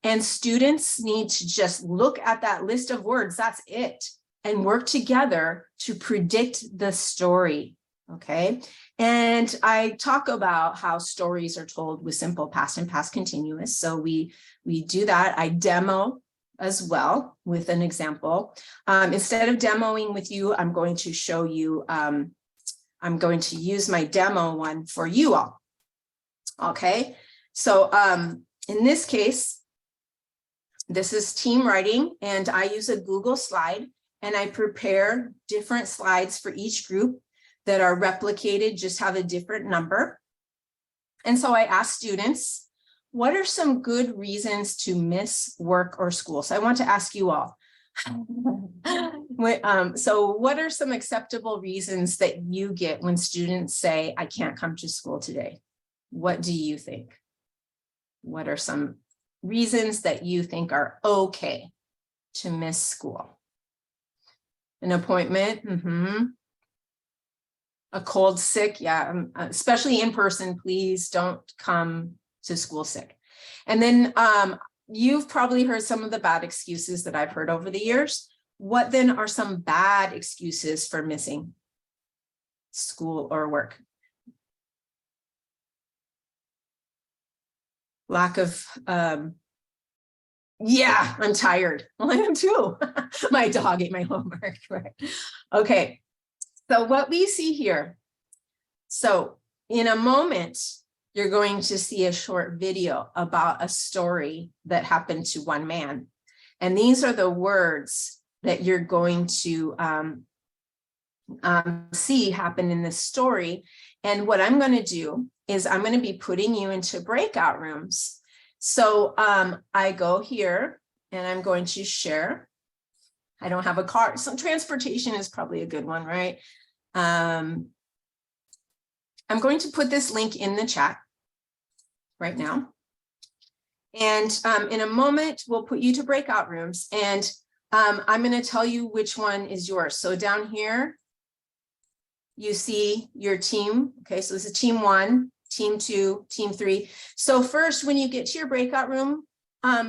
Speaker 2: And students need to just look at that list of words, that's it, and work together to predict the story, okay? And I talk about how stories are told with simple past and past continuous. So we do that. I demo as well with an example. Instead of demoing with you, I'm going to show you, I'm going to use my demo one for you all. Okay, so in this case, this is team writing, and I use a Google slide, and I prepare different slides for each group that are replicated, just have a different number. And so I ask students, what are some good reasons to miss work or school? So I want to ask you all. So what are some acceptable reasons that you get when students say, I can't come to school today? What do you think? What are some reasons that you think are okay to miss school? An appointment, a cold, sick, yeah, especially in person, please don't come to school sick. And then you've probably heard some of the bad excuses that I've heard over the years. What then are some bad excuses for missing school or work? Lack of, yeah, I'm tired. Well, I am too. My dog ate my homework, right? Okay, so what we see here. So in a moment, you're going to see a short video about a story that happened to one man. And these are the words that you're going to see happen in this story. And what I'm going to do is I'm going to be putting you into breakout rooms. So I go here and I'm going to share. I don't have a car. So transportation is probably a good one, right? I'm going to put this link in the chat right now. And in a moment, we'll put you to breakout rooms. And I'm going to tell you which one is yours. So down here, you see your team. Okay, so this is team 1, team 2, team 3. So first, when you get to your breakout room,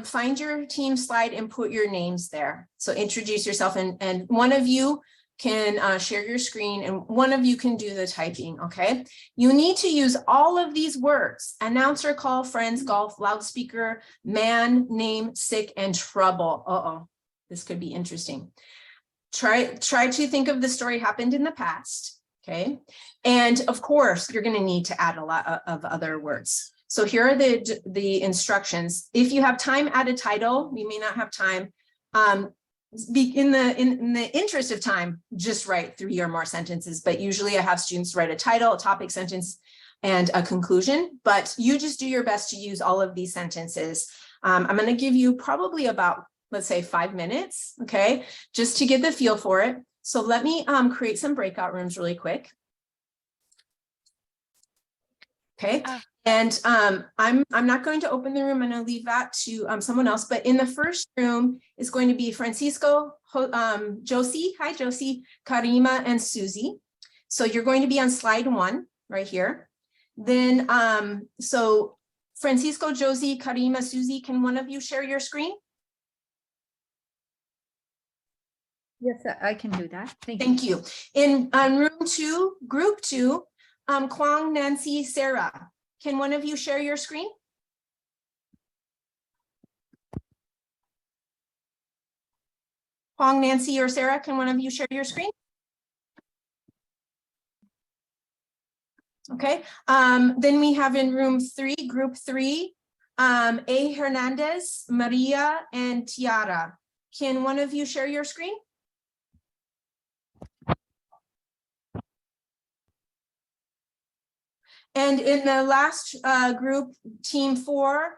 Speaker 2: find your team slide and put your names there. So introduce yourself, and one of you can share your screen and one of you can do the typing, okay? You need to use all of these words: announcer, call, friends, golf, loudspeaker, man, name, sick, and trouble. Uh-oh, this could be interesting. Try to think of the story happened in the past, okay? And of course, you're gonna need to add a lot of other words. So here are the instructions. If you have time, add a title. We may not have time. In the interest of time, just write 3 or more sentences, but usually I have students write a title, a topic sentence, and a conclusion, but you just do your best to use all of these sentences. I'm going to give you probably about, let's say, 5 minutes, okay, just to get the feel for it. So let me create some breakout rooms really quick. Okay. And I'm not going to open the room. I'm going to leave that to someone else. But in the first room is going to be Francisco, Josie, hi Josie, Karima, and Susie. So you're going to be on slide 1 right here. Then, so Francisco, Josie, Karima, Susie, can one of you share your screen?
Speaker 1: Yes, I can do that.
Speaker 2: Thank you. In room 2, group 2, Kwang, Nancy, Sarah. Can one of you share your screen? Kwang, Nancy, or Sarah, can one of you share your screen? Okay. Then we have in room 3, group 3, A. Hernandez, Maria, and Tiara. Can one of you share your screen? And in the last group, team 4,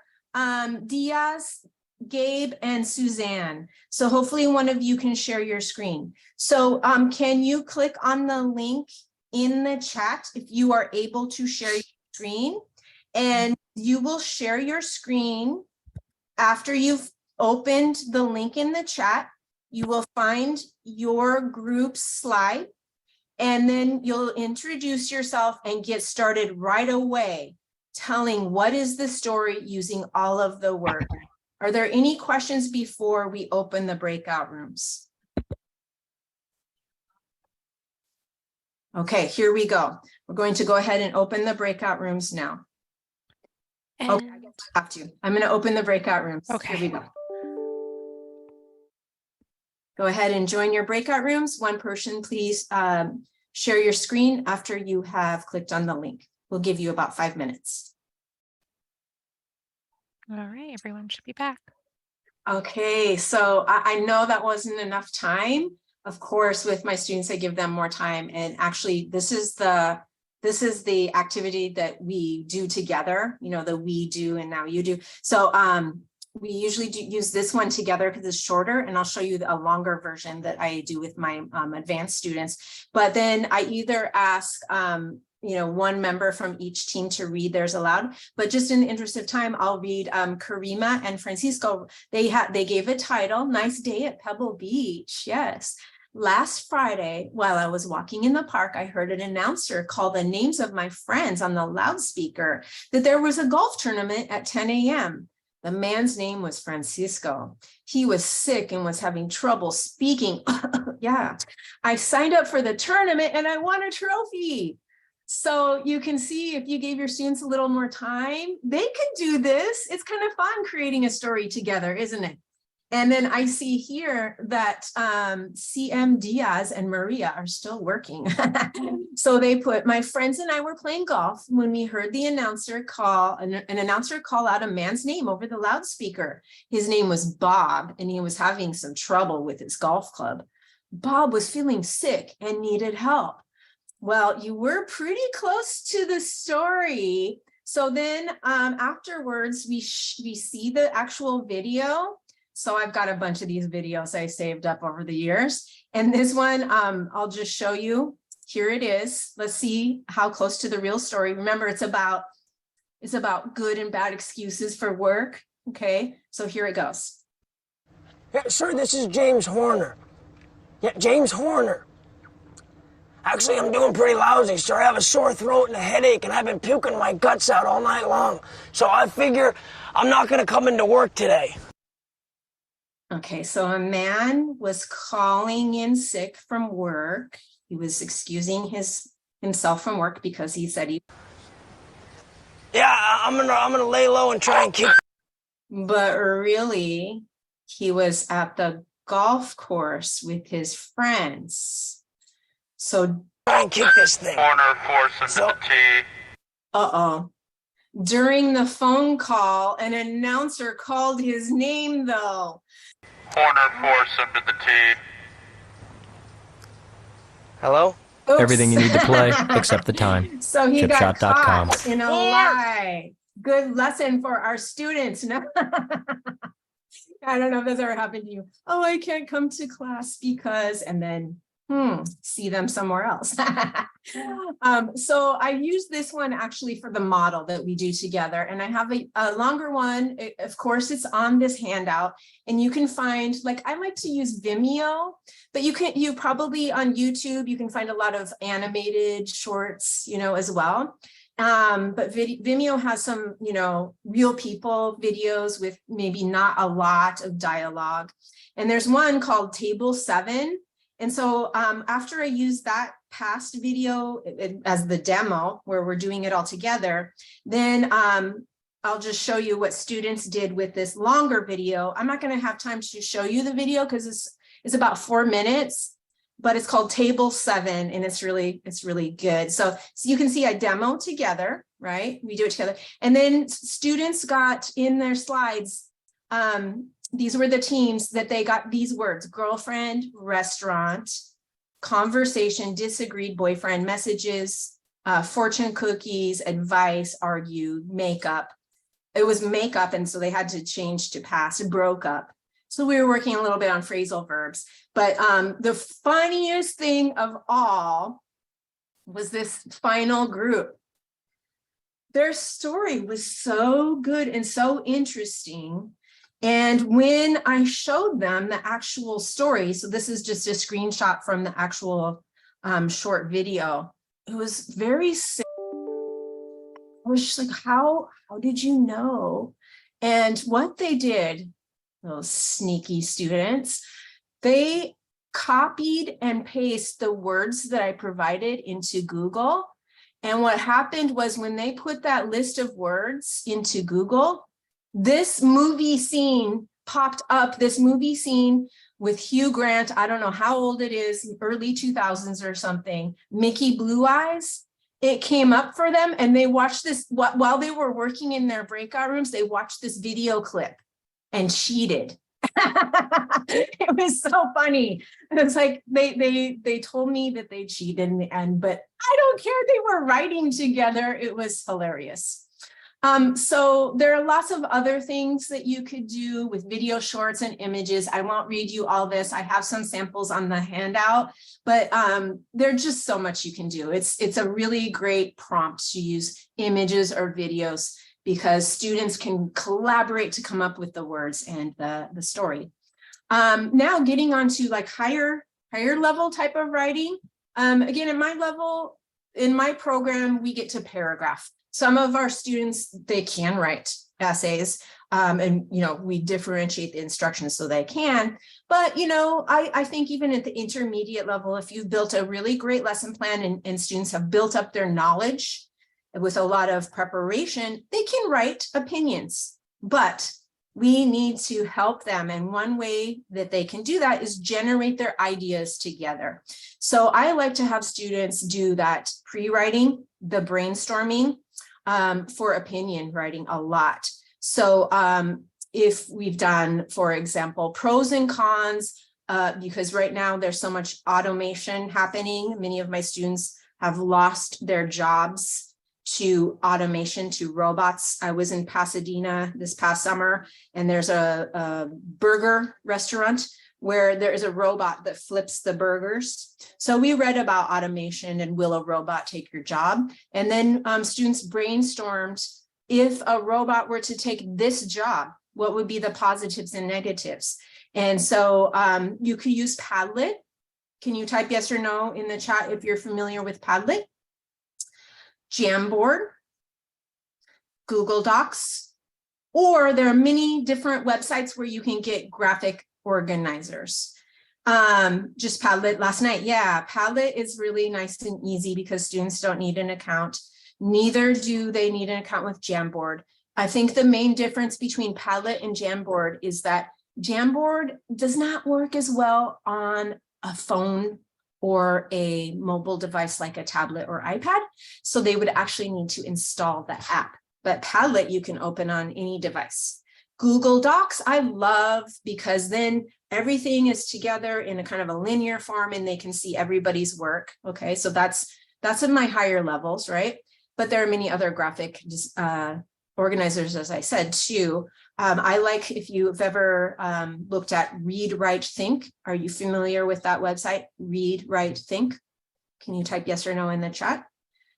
Speaker 2: Diaz, Gabe, and Suzanne. So hopefully one of you can share your screen. So can you click on the link in the chat if you are able to share your screen? And you will share your screen after you've opened the link in the chat. You will find your group slide. And then you'll introduce yourself and get started right away, telling what is the story using all of the words. Are there any questions before we open the breakout rooms? Okay, here we go. We're going to go ahead and open the breakout rooms now. Okay, I have to. I'm going to open the breakout rooms. Okay. Here we go. Go ahead and join your breakout rooms. One person, please share your screen after you have clicked on the link. We'll give you about 5 minutes.
Speaker 3: All right, everyone should be back.
Speaker 2: Okay, so I know that wasn't enough time. Of course, with my students, I give them more time. And actually, this is the activity that we do together, you know, the we do and now you do. So we usually use this one together because it's shorter, and I'll show you a longer version that I do with my advanced students. But then I either ask, you know, one member from each team to read theirs aloud. But just in the interest of time, I'll read Karima and Francisco. They gave a title, Nice Day at Pebble Beach. Yes. last Friday, while I was walking in the park, I heard an announcer call the names of my friends on the loudspeaker that there was a golf tournament at 10 a.m. The man's name was Francisco. He was sick and was having trouble speaking. Yeah, I signed up for the tournament and I won a trophy. So you can see if you gave your students a little more time, they can do this. It's kind of fun creating a story together, isn't it? And then I see here that CM Diaz and Maria are still working. So they put, my friends and I were playing golf when we heard the announcer call, an announcer call out a man's name over the loudspeaker. His name was Bob, and he was having some trouble with his golf club. Bob was feeling sick and needed help. Well, you were pretty close to the story. So then afterwards, we see the actual video. So I've got a bunch of these videos I saved up over the years. And this one, I'll just show you. Here it is. Let's see how close to the real story. Remember, it's about good and bad excuses for work. Okay, so here it goes.
Speaker 4: Yeah, sir, this is James Horner. Yeah, James Horner. Actually, I'm doing pretty lousy, sir. I have a sore throat and a headache, and I've been puking my guts out all night long. So I figure I'm not going to come into work today.
Speaker 2: Okay, so a man was calling in sick from work. He was excusing himself from work because he said he...
Speaker 4: Yeah, I'm gonna lay low and try and keep...
Speaker 2: But really, he was at the golf course with his friends. So...
Speaker 4: Try and kick this thing.
Speaker 5: Corner force into the tee.
Speaker 2: Uh-oh. During the phone call, an announcer called his name, though.
Speaker 5: Corner force into the tee.
Speaker 4: Hello?
Speaker 2: Oops.
Speaker 6: Everything you need to play except the time.
Speaker 2: So he got
Speaker 6: Chipshot.com.
Speaker 2: caught in a lie. Good lesson for our students. No. I don't know if that's ever happened to you. Oh, I can't come to class because, and then see them somewhere else. So I use this one actually for the model that we do together. And I have a longer one. Of course, it's on this handout, and you can find, like, I like to use Vimeo, but you probably on YouTube, you can find a lot of animated shorts, as well. But Vimeo has some, real people videos with maybe not a lot of dialogue. And there's one called Table 7. And so after I use that past video as the demo where we're doing it all together, then I'll just show you what students did with this longer video. I'm not going to have time to show you the video because it's about 4 minutes, but it's called Table 7, and it's really good. So you can see I demo together, right? We do it together. And then students got in their slides, these were the teams that they got these words: girlfriend, restaurant, conversation, disagreed, boyfriend, messages, fortune cookies, advice, argued, makeup. It was makeup, and so they had to change to past, broke up. So we were working a little bit on phrasal verbs. But the funniest thing of all was this final group. Their story was so good and so interesting. And when I showed them the actual story, so this is just a screenshot from the actual short video, it was very simple. I was just like, how did you know? And what they did, those sneaky students, they copied and pasted the words that I provided into Google. And what happened was when they put that list of words into Google, this movie scene popped up, this movie scene with Hugh Grant. I don't know how old it is, early 2000s or something, Mickey Blue Eyes. It came up for them, and they watched this while they were working in their breakout rooms. They watched this video clip and cheated. It was so funny. It's like they told me that they cheated in the end, but I don't care. They were writing together. It was hilarious. So there are lots of other things that you could do with video shorts and images. I won't read you all this. I have some samples on the handout, but there's just so much you can do. It's a really great prompt to use images or videos because students can collaborate to come up with the words and the story. Now getting on to like higher higher level type of writing. Again, in my program, we get to paragraph. Some of our students, they can write essays, and we differentiate the instructions so they can. But I think even at the intermediate level, if you've built a really great lesson plan and students have built up their knowledge with a lot of preparation, they can write opinions. But we need to help them. And one way that they can do that is generate their ideas together. So I like to have students do that pre-writing, the brainstorming for opinion writing a lot. So if we've done, for example, pros and cons, because right now there's so much automation happening. Many of my students have lost their jobs to automation, to robots. I was in Pasadena this past summer, and there's a burger restaurant where there is a robot that flips the burgers. So we read about automation and will a robot take your job? And then students brainstormed, if a robot were to take this job, what would be the positives and negatives? And so you could use Padlet. Can you type yes or no in the chat if you're familiar with Padlet? Jamboard, Google Docs, or there are many different websites where you can get graphic organizers. Just Padlet last night. Yeah, Padlet is really nice and easy because students don't need an account. Neither do they need an account with Jamboard. I think the main difference between Padlet and Jamboard is that Jamboard does not work as well on a phone or a mobile device like a tablet or iPad. So they would actually need to install the app. But Padlet you can open on any device. Google Docs I love because then everything is together in a kind of a linear form and they can see everybody's work. Okay, so that's in my higher levels, right? But there are many other graphic organizers, as I said, too. I like, if you've ever looked at Read, Write, Think. Are you familiar with that website? Read, Write, Think. Can you type yes or no in the chat?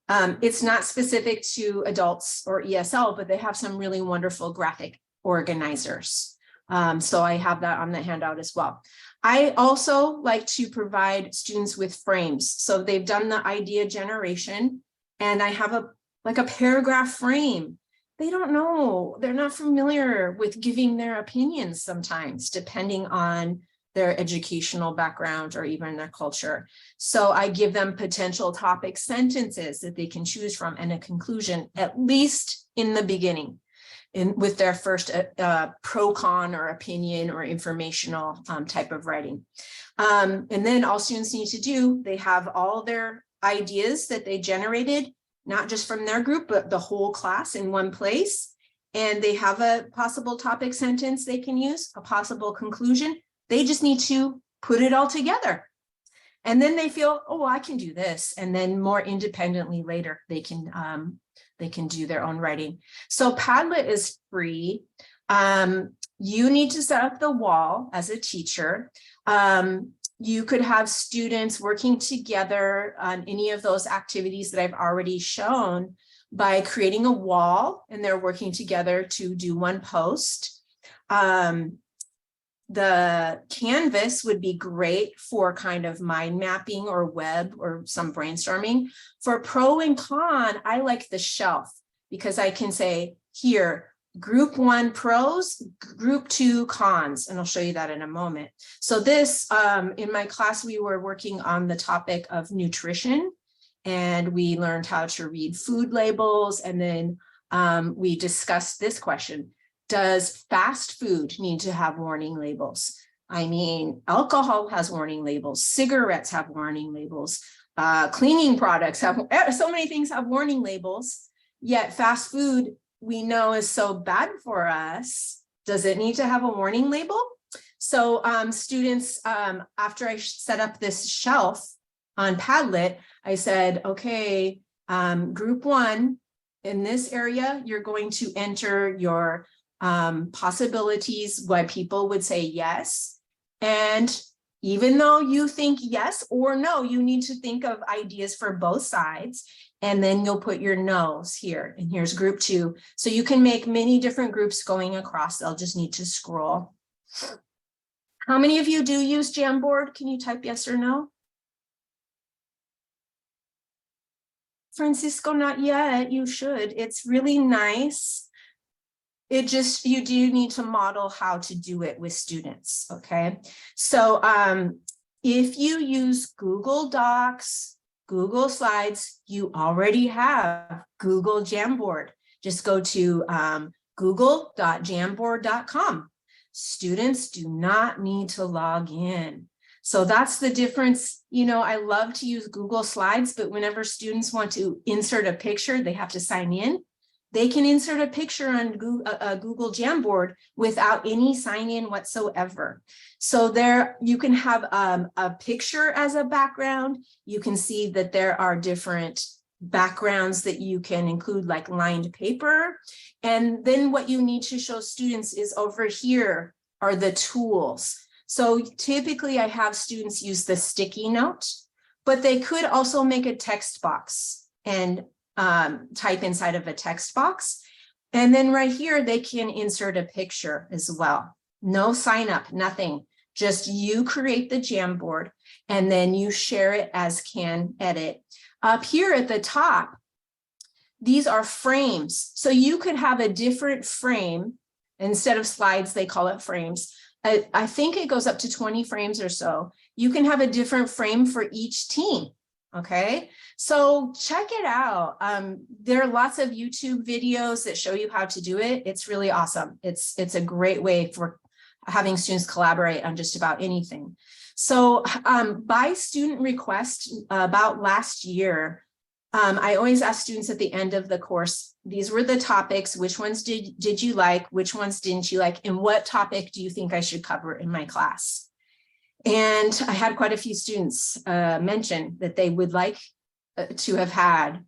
Speaker 2: It's not specific to adults or ESL, but they have some really wonderful graphic organizers. So I have that on the handout as well. I also like to provide students with frames. So they've done the idea generation and I have a paragraph frame. They don't know, they're not familiar with giving their opinions sometimes, depending on their educational background or even their culture. So I give them potential topic sentences that they can choose from and a conclusion, at least in the beginning, with their first pro, con, or opinion or informational type of writing. And then all students need to do, they have all their ideas that they generated, not just from their group, but the whole class in one place. And they have a possible topic sentence they can use, a possible conclusion. They just need to put it all together. And then they feel, oh, I can do this. And then more independently later, they can do their own writing. So Padlet is free. You need to set up the wall as a teacher. You could have students working together on any of those activities that I've already shown by creating a wall, and they're working together to do one post. The Canvas would be great for kind of mind mapping or web or some brainstorming. For pro and con, I like the shelf because I can say here, group 1 pros, group 2 cons, and I'll show you that in a moment. So this, in my class, we were working on the topic of nutrition, and we learned how to read food labels, and then we discussed this question: does fast food need to have warning labels? I mean, alcohol has warning labels, cigarettes have warning labels, cleaning products have, so many things have warning labels, yet fast food we know is so bad for us. Does it need to have a warning label? So students, after I set up this shelf on Padlet, I said, okay, group 1, in this area, you're going to enter your possibilities, why people would say yes. And even though you think yes or no, you need to think of ideas for both sides. And then you'll put your no's here. And here's group 2. So you can make many different groups going across. They'll just need to scroll. How many of you do use Jamboard? Can you type yes or no? Francisco, not yet. You should. It's really nice. It just, you do need to model how to do it with students, okay? So if you use Google Docs, Google Slides, you already have Google Jamboard. Just go to google.jamboard.com. Students do not need to log in. So that's the difference. You know, I love to use Google Slides, but whenever students want to insert a picture, they have to sign in. They can insert a picture on Google Jamboard without any sign in whatsoever. So there you can have a picture as a background. You can see that there are different backgrounds that you can include, like lined paper. And then what you need to show students is over here are the tools. So typically I have students use the sticky note, but they could also make a text box and type inside of a text box. And then right here, they can insert a picture as well. No sign up, nothing. Just you create the Jamboard and then you share it as Can Edit. Up here at the top, these are frames. So you could have a different frame. Instead of slides, they call it frames. I think it goes up to 20 frames or so. You can have a different frame for each team. Okay, so check it out. There are lots of YouTube videos that show you how to do it. It's really awesome. It's a great way for having students collaborate on just about anything. So by student request, about last year, I always ask students at the end of the course, these were the topics, which ones did you like, which ones didn't you like, and what topic do you think I should cover in my class? And I had quite a few students mention that they would like to have had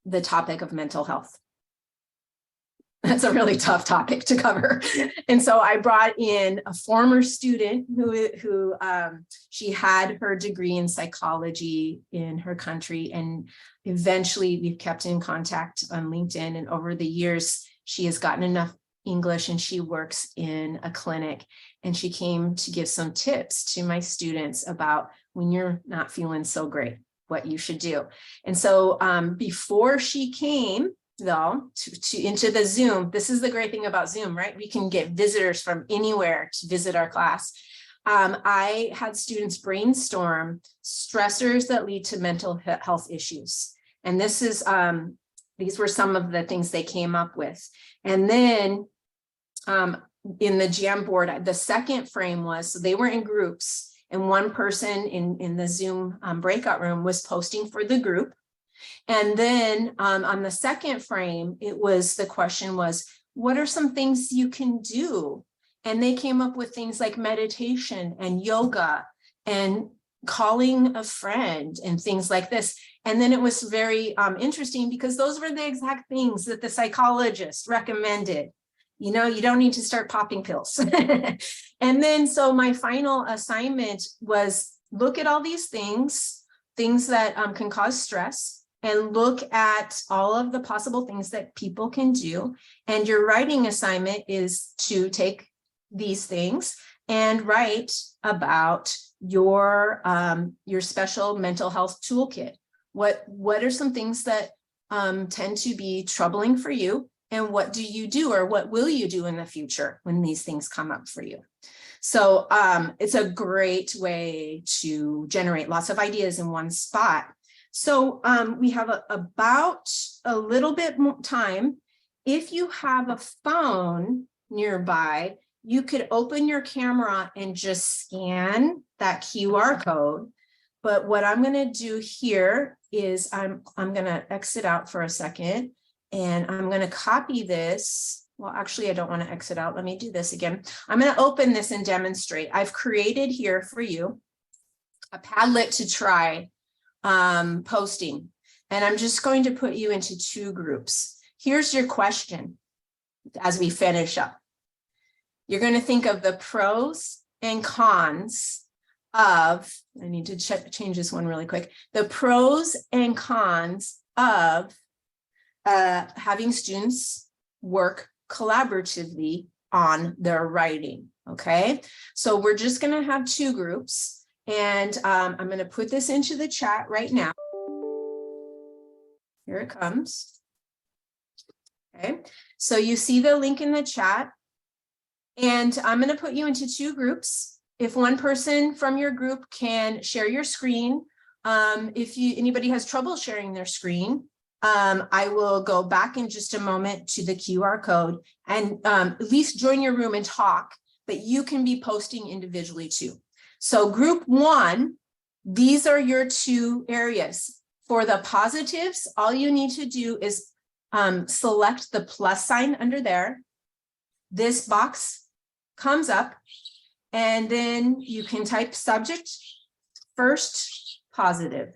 Speaker 2: the topic of mental health. That's a really tough topic to cover. And so I brought in a former student who she had her degree in psychology in her country. And eventually we've kept in contact on LinkedIn. And over the years, she has gotten enough English and she works in a clinic. And she came to give some tips to my students about when you're not feeling so great, what you should do. And so before she came, though, into the Zoom, this is the great thing about Zoom, right? We can get visitors from anywhere to visit our class. I had students brainstorm stressors that lead to mental health issues. And this is, these were some of the things they came up with. And then in the Jamboard, the second frame was, so they were in groups and one person in the Zoom breakout room was posting for the group. And then on the second frame, the question was, what are some things you can do? And they came up with things like meditation and yoga and calling a friend and things like this. And then it was very interesting because those were the exact things that the psychologist recommended. You know, you don't need to start popping pills. And then, so my final assignment was look at all these things that can cause stress, and look at all of the possible things that people can do. And your writing assignment is to take these things and write about your special mental health toolkit. What are some things that tend to be troubling for you? And what do you do, or what will you do in the future when these things come up for you? So it's a great way to generate lots of ideas in one spot. So we have about a little bit more time. If you have a phone nearby, you could open your camera and just scan that QR code. But what I'm going to do here is I'm going to exit out for a second. And I'm going to copy this. Well, actually, I don't want to exit out. Let me do this again. I'm going to open this and demonstrate. I've created here for you a Padlet to try posting. And I'm just going to put you into two groups. Here's your question as we finish up. You're going to think of the pros and cons of, I need to change this one really quick. The pros and cons of having students work collaboratively on their writing. Okay, so we're just going to have 2 groups, and I'm going to put this into the chat right now. Here it comes. Okay, so you see the link in the chat, and I'm going to put you into 2 groups. If one person from your group can share your screen, if anybody has trouble sharing their screen, I will go back in just a moment to the QR code and at least join your room and talk, but you can be posting individually too. So group 1, these are your 2 areas. For the positives, all you need to do is select the plus sign under there. This box comes up, and then you can type subject first positive.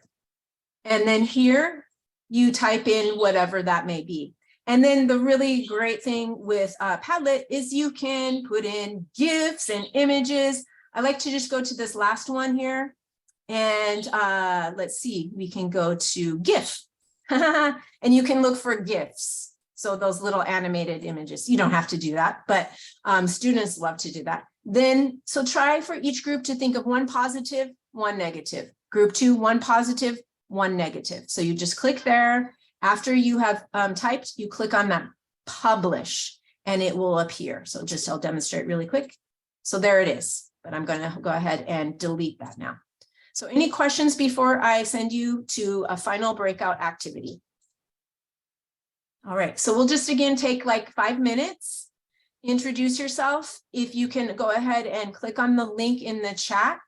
Speaker 2: And then here you type in whatever that may be. And then the really great thing with Padlet is you can put in GIFs and images. I like to just go to this last one here. And let's see, we can go to GIF. And you can look for GIFs. So those little animated images, you don't have to do that, but students love to do that. Then, so try for each group to think of 1 positive, 1 negative. Group 2, 1 positive, 1 negative. So you just click there. After you have typed, you click on that publish and it will appear. So just I'll demonstrate really quick. So there it is, but I'm going to go ahead and delete that now. So any questions before I send you to a final breakout activity? All right, so we'll just again take like 5 minutes. Introduce yourself. If you can go ahead and click on the link in the chat.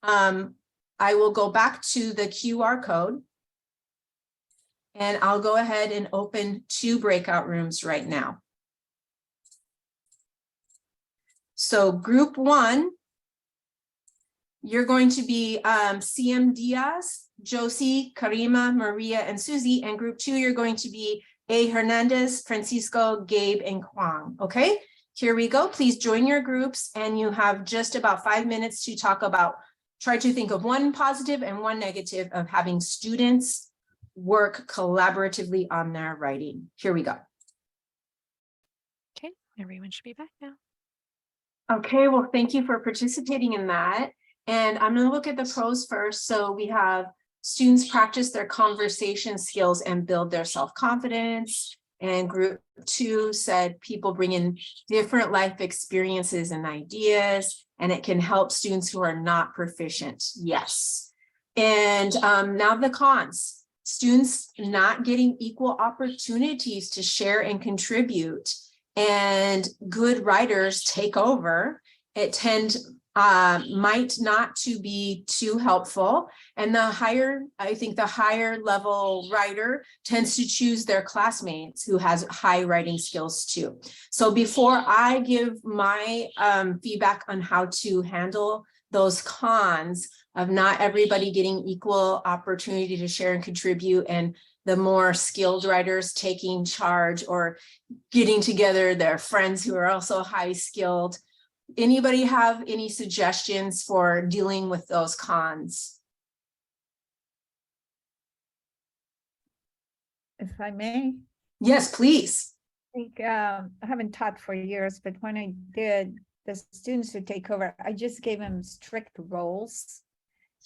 Speaker 2: I will go back to the QR code and I'll go ahead and open 2 breakout rooms right now. So group 1, you're going to be CM Diaz, Josie, Karima, Maria, and Susie. And group 2, you're going to be A. Hernandez, Francisco, Gabe, and Kwang. Okay, here we go. Please join your groups, and you have just about 5 minutes to talk about, try to think of 1 positive and 1 negative of having students work collaboratively on their writing. Here we go.
Speaker 3: Okay, everyone should be back now.
Speaker 2: Okay, well, thank you for participating in that. And I'm going to look at the pros first. So we have students practice their conversation skills and build their self-confidence. And group 2 said people bring in different life experiences and ideas, and it can help students who are not proficient. Yes. And now the cons. Students not getting equal opportunities to share and contribute, and good writers take over. It might not to be too helpful. And I think the higher level writer tends to choose their classmates who has high writing skills too. So before I give my feedback on how to handle those cons of not everybody getting equal opportunity to share and contribute, and the more skilled writers taking charge or getting together their friends who are also high skilled, anybody have any suggestions for dealing with those cons?
Speaker 1: If I may.
Speaker 2: Yes, please.
Speaker 1: I think I haven't taught for years, but when I did, the students who take over, I just gave them strict roles.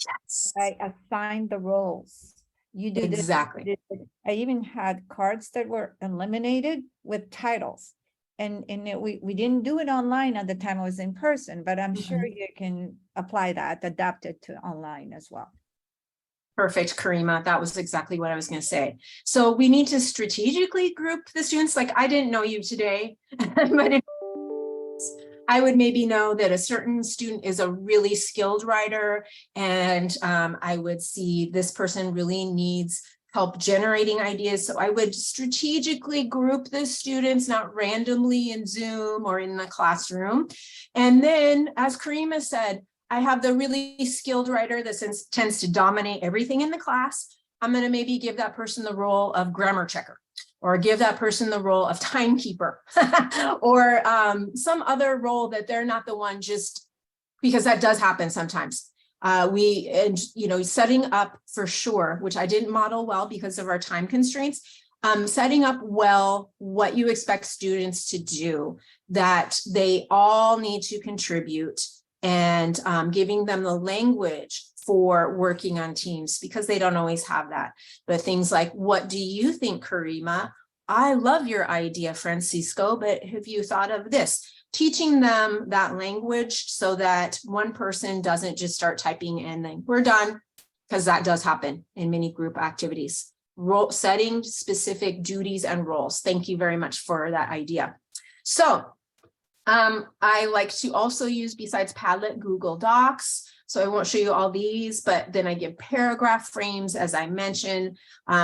Speaker 2: Yes.
Speaker 1: I assigned the roles. You did
Speaker 2: Exactly.
Speaker 1: it. I even had cards that were eliminated with titles. And we didn't do it online at the time, it was in person, but I'm sure you can apply that, adapt it to online as well.
Speaker 2: Perfect, Karima. That was exactly what I was going to say. So we need to strategically group the students. Like, I didn't know you today, but I would maybe know that a certain student is a really skilled writer, and I would see this person really needs help generating ideas. So I would strategically group the students, not randomly in Zoom or in the classroom. And then, as Karima said, I have the really skilled writer that tends to dominate everything in the class. I'm going to maybe give that person the role of grammar checker, or give that person the role of timekeeper, or some other role that they're not the one, just because that does happen sometimes. Setting up for sure, which I didn't model well because of our time constraints. setting up well what you expect students to do, that they all need to contribute, and giving them the language for working on teams, because they don't always have that. But things like, what do you think, Karima? I love your idea, Francisco, but have you thought of this? Teaching them that language so that one person doesn't just start typing and then we're done, because that does happen in many group activities. Setting specific duties and roles. Thank you very much for that idea. So I like to also use, besides Padlet, Google Docs. So I won't show you all these, but then I give paragraph frames, as I mentioned.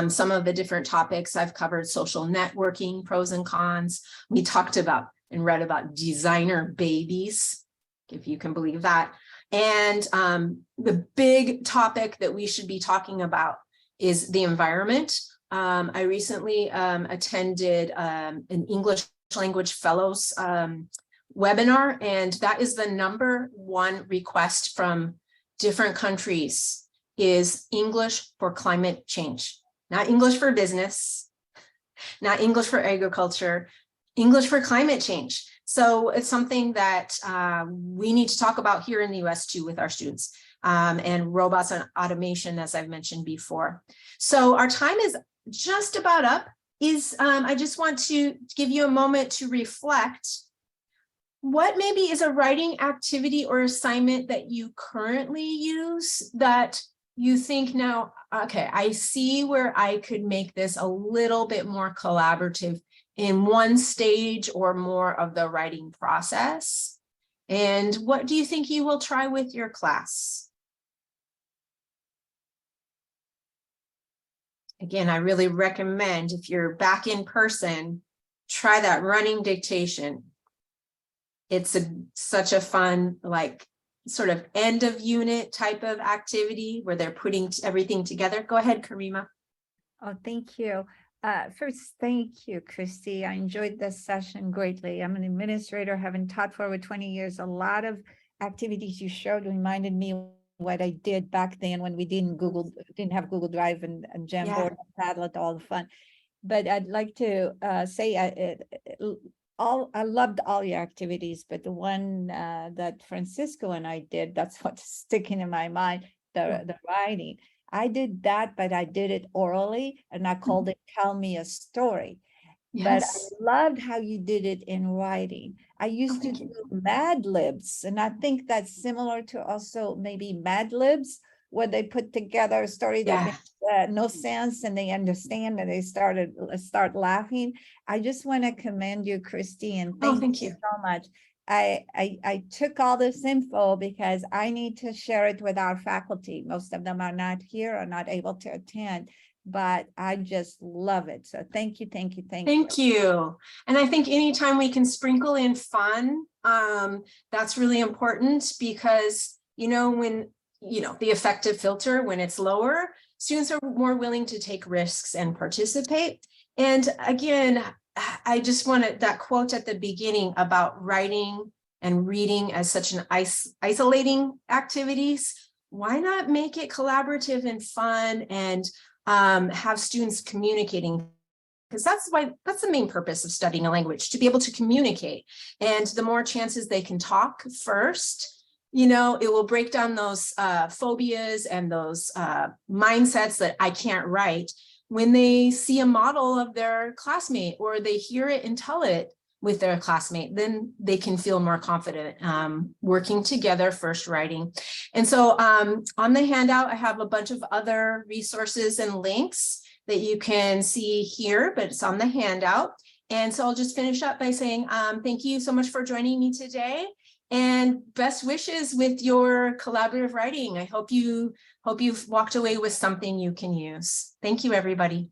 Speaker 2: Some of the different topics I've covered: social networking, pros and cons. We talked about and read about designer babies, if you can believe that. And the big topic that we should be talking about is the environment. I recently attended an English language fellows webinar, and that is the #1 request from different countries, is English for climate change. Not English for business, not English for agriculture, English for climate change. So it's something that we need to talk about here in the US too with our students, and robots and automation, as I've mentioned before. So our time is just about up. I just want to give you a moment to reflect. What maybe is a writing activity or assignment that you currently use that you think now, okay, I see where I could make this a little bit more collaborative in one stage or more of the writing process? And what do you think you will try with your class? Again, I really recommend, if you're back in person, try that running dictation. It's such a fun, like, sort of end of unit type of activity where they're putting everything together. Go ahead, Karima.
Speaker 1: Oh, thank you. First, thank you, Christy. I enjoyed this session greatly. I'm an administrator, having taught for over 20 years. A lot of activities you showed reminded me what I did back then when we didn't have Google Drive and Jamboard, and Padlet, all the fun. But I'd like to say I loved all your activities, but the one that Francisco and I did, that's what's sticking in my mind, the writing. I did that, but I did it orally, and I called it Tell Me a Story. But I loved how you did it in writing. I used to do Mad Libs, and I think that's similar to also maybe Mad Libs, where they put together a story that makes no sense, and they understand, and they start laughing. I just want to commend you, Christy, and thank you so much. I took all this info because I need to share it with our faculty. Most of them are not here or not able to attend, but I just love it. So thank you.
Speaker 2: Thank you. And I think anytime we can sprinkle in fun, that's really important, because, when, the effective filter, when it's lower, students are more willing to take risks and participate. And again, I just wanted that quote at the beginning about writing and reading as such an isolating activities. Why not make it collaborative and fun, and have students communicating? Because that's the main purpose of studying a language, to be able to communicate. And the more chances they can talk first, it will break down those phobias and those mindsets that I can't write. When they see a model of their classmate, or they hear it and tell it with their classmate, then they can feel more confident working together, first writing. And so on the handout, I have a bunch of other resources and links that you can see here, but it's on the handout. And so I'll just finish up by saying thank you so much for joining me today, and best wishes with your collaborative writing. I hope you've walked away with something you can use. Thank you, everybody.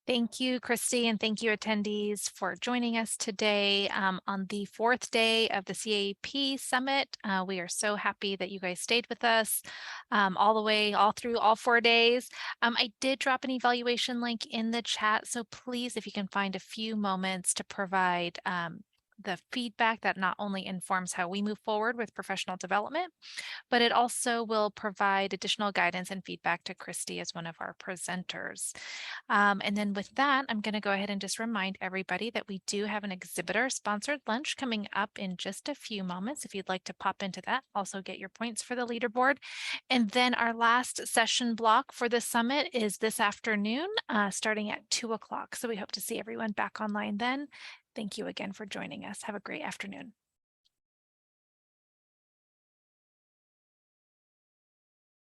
Speaker 3: Thank you, Christy, and thank you, attendees, for joining us today on the 4th day of the CAP Summit. We are so happy that you guys stayed with us all through all 4 days. I did drop an evaluation link in the chat, so please, if you can find a few moments to provide the feedback that not only informs how we move forward with professional development, but it also will provide additional guidance and feedback to Christy as one of our presenters. And then with that, I'm going to go ahead and just remind everybody that we do have an exhibitor sponsored lunch coming up in just a few moments. If you'd like to pop into that, also get your points for the leaderboard. And then our last session block for the summit is this afternoon, starting at 2 o'clock. So we hope to see everyone back online then. Thank you again for joining us. Have a great afternoon.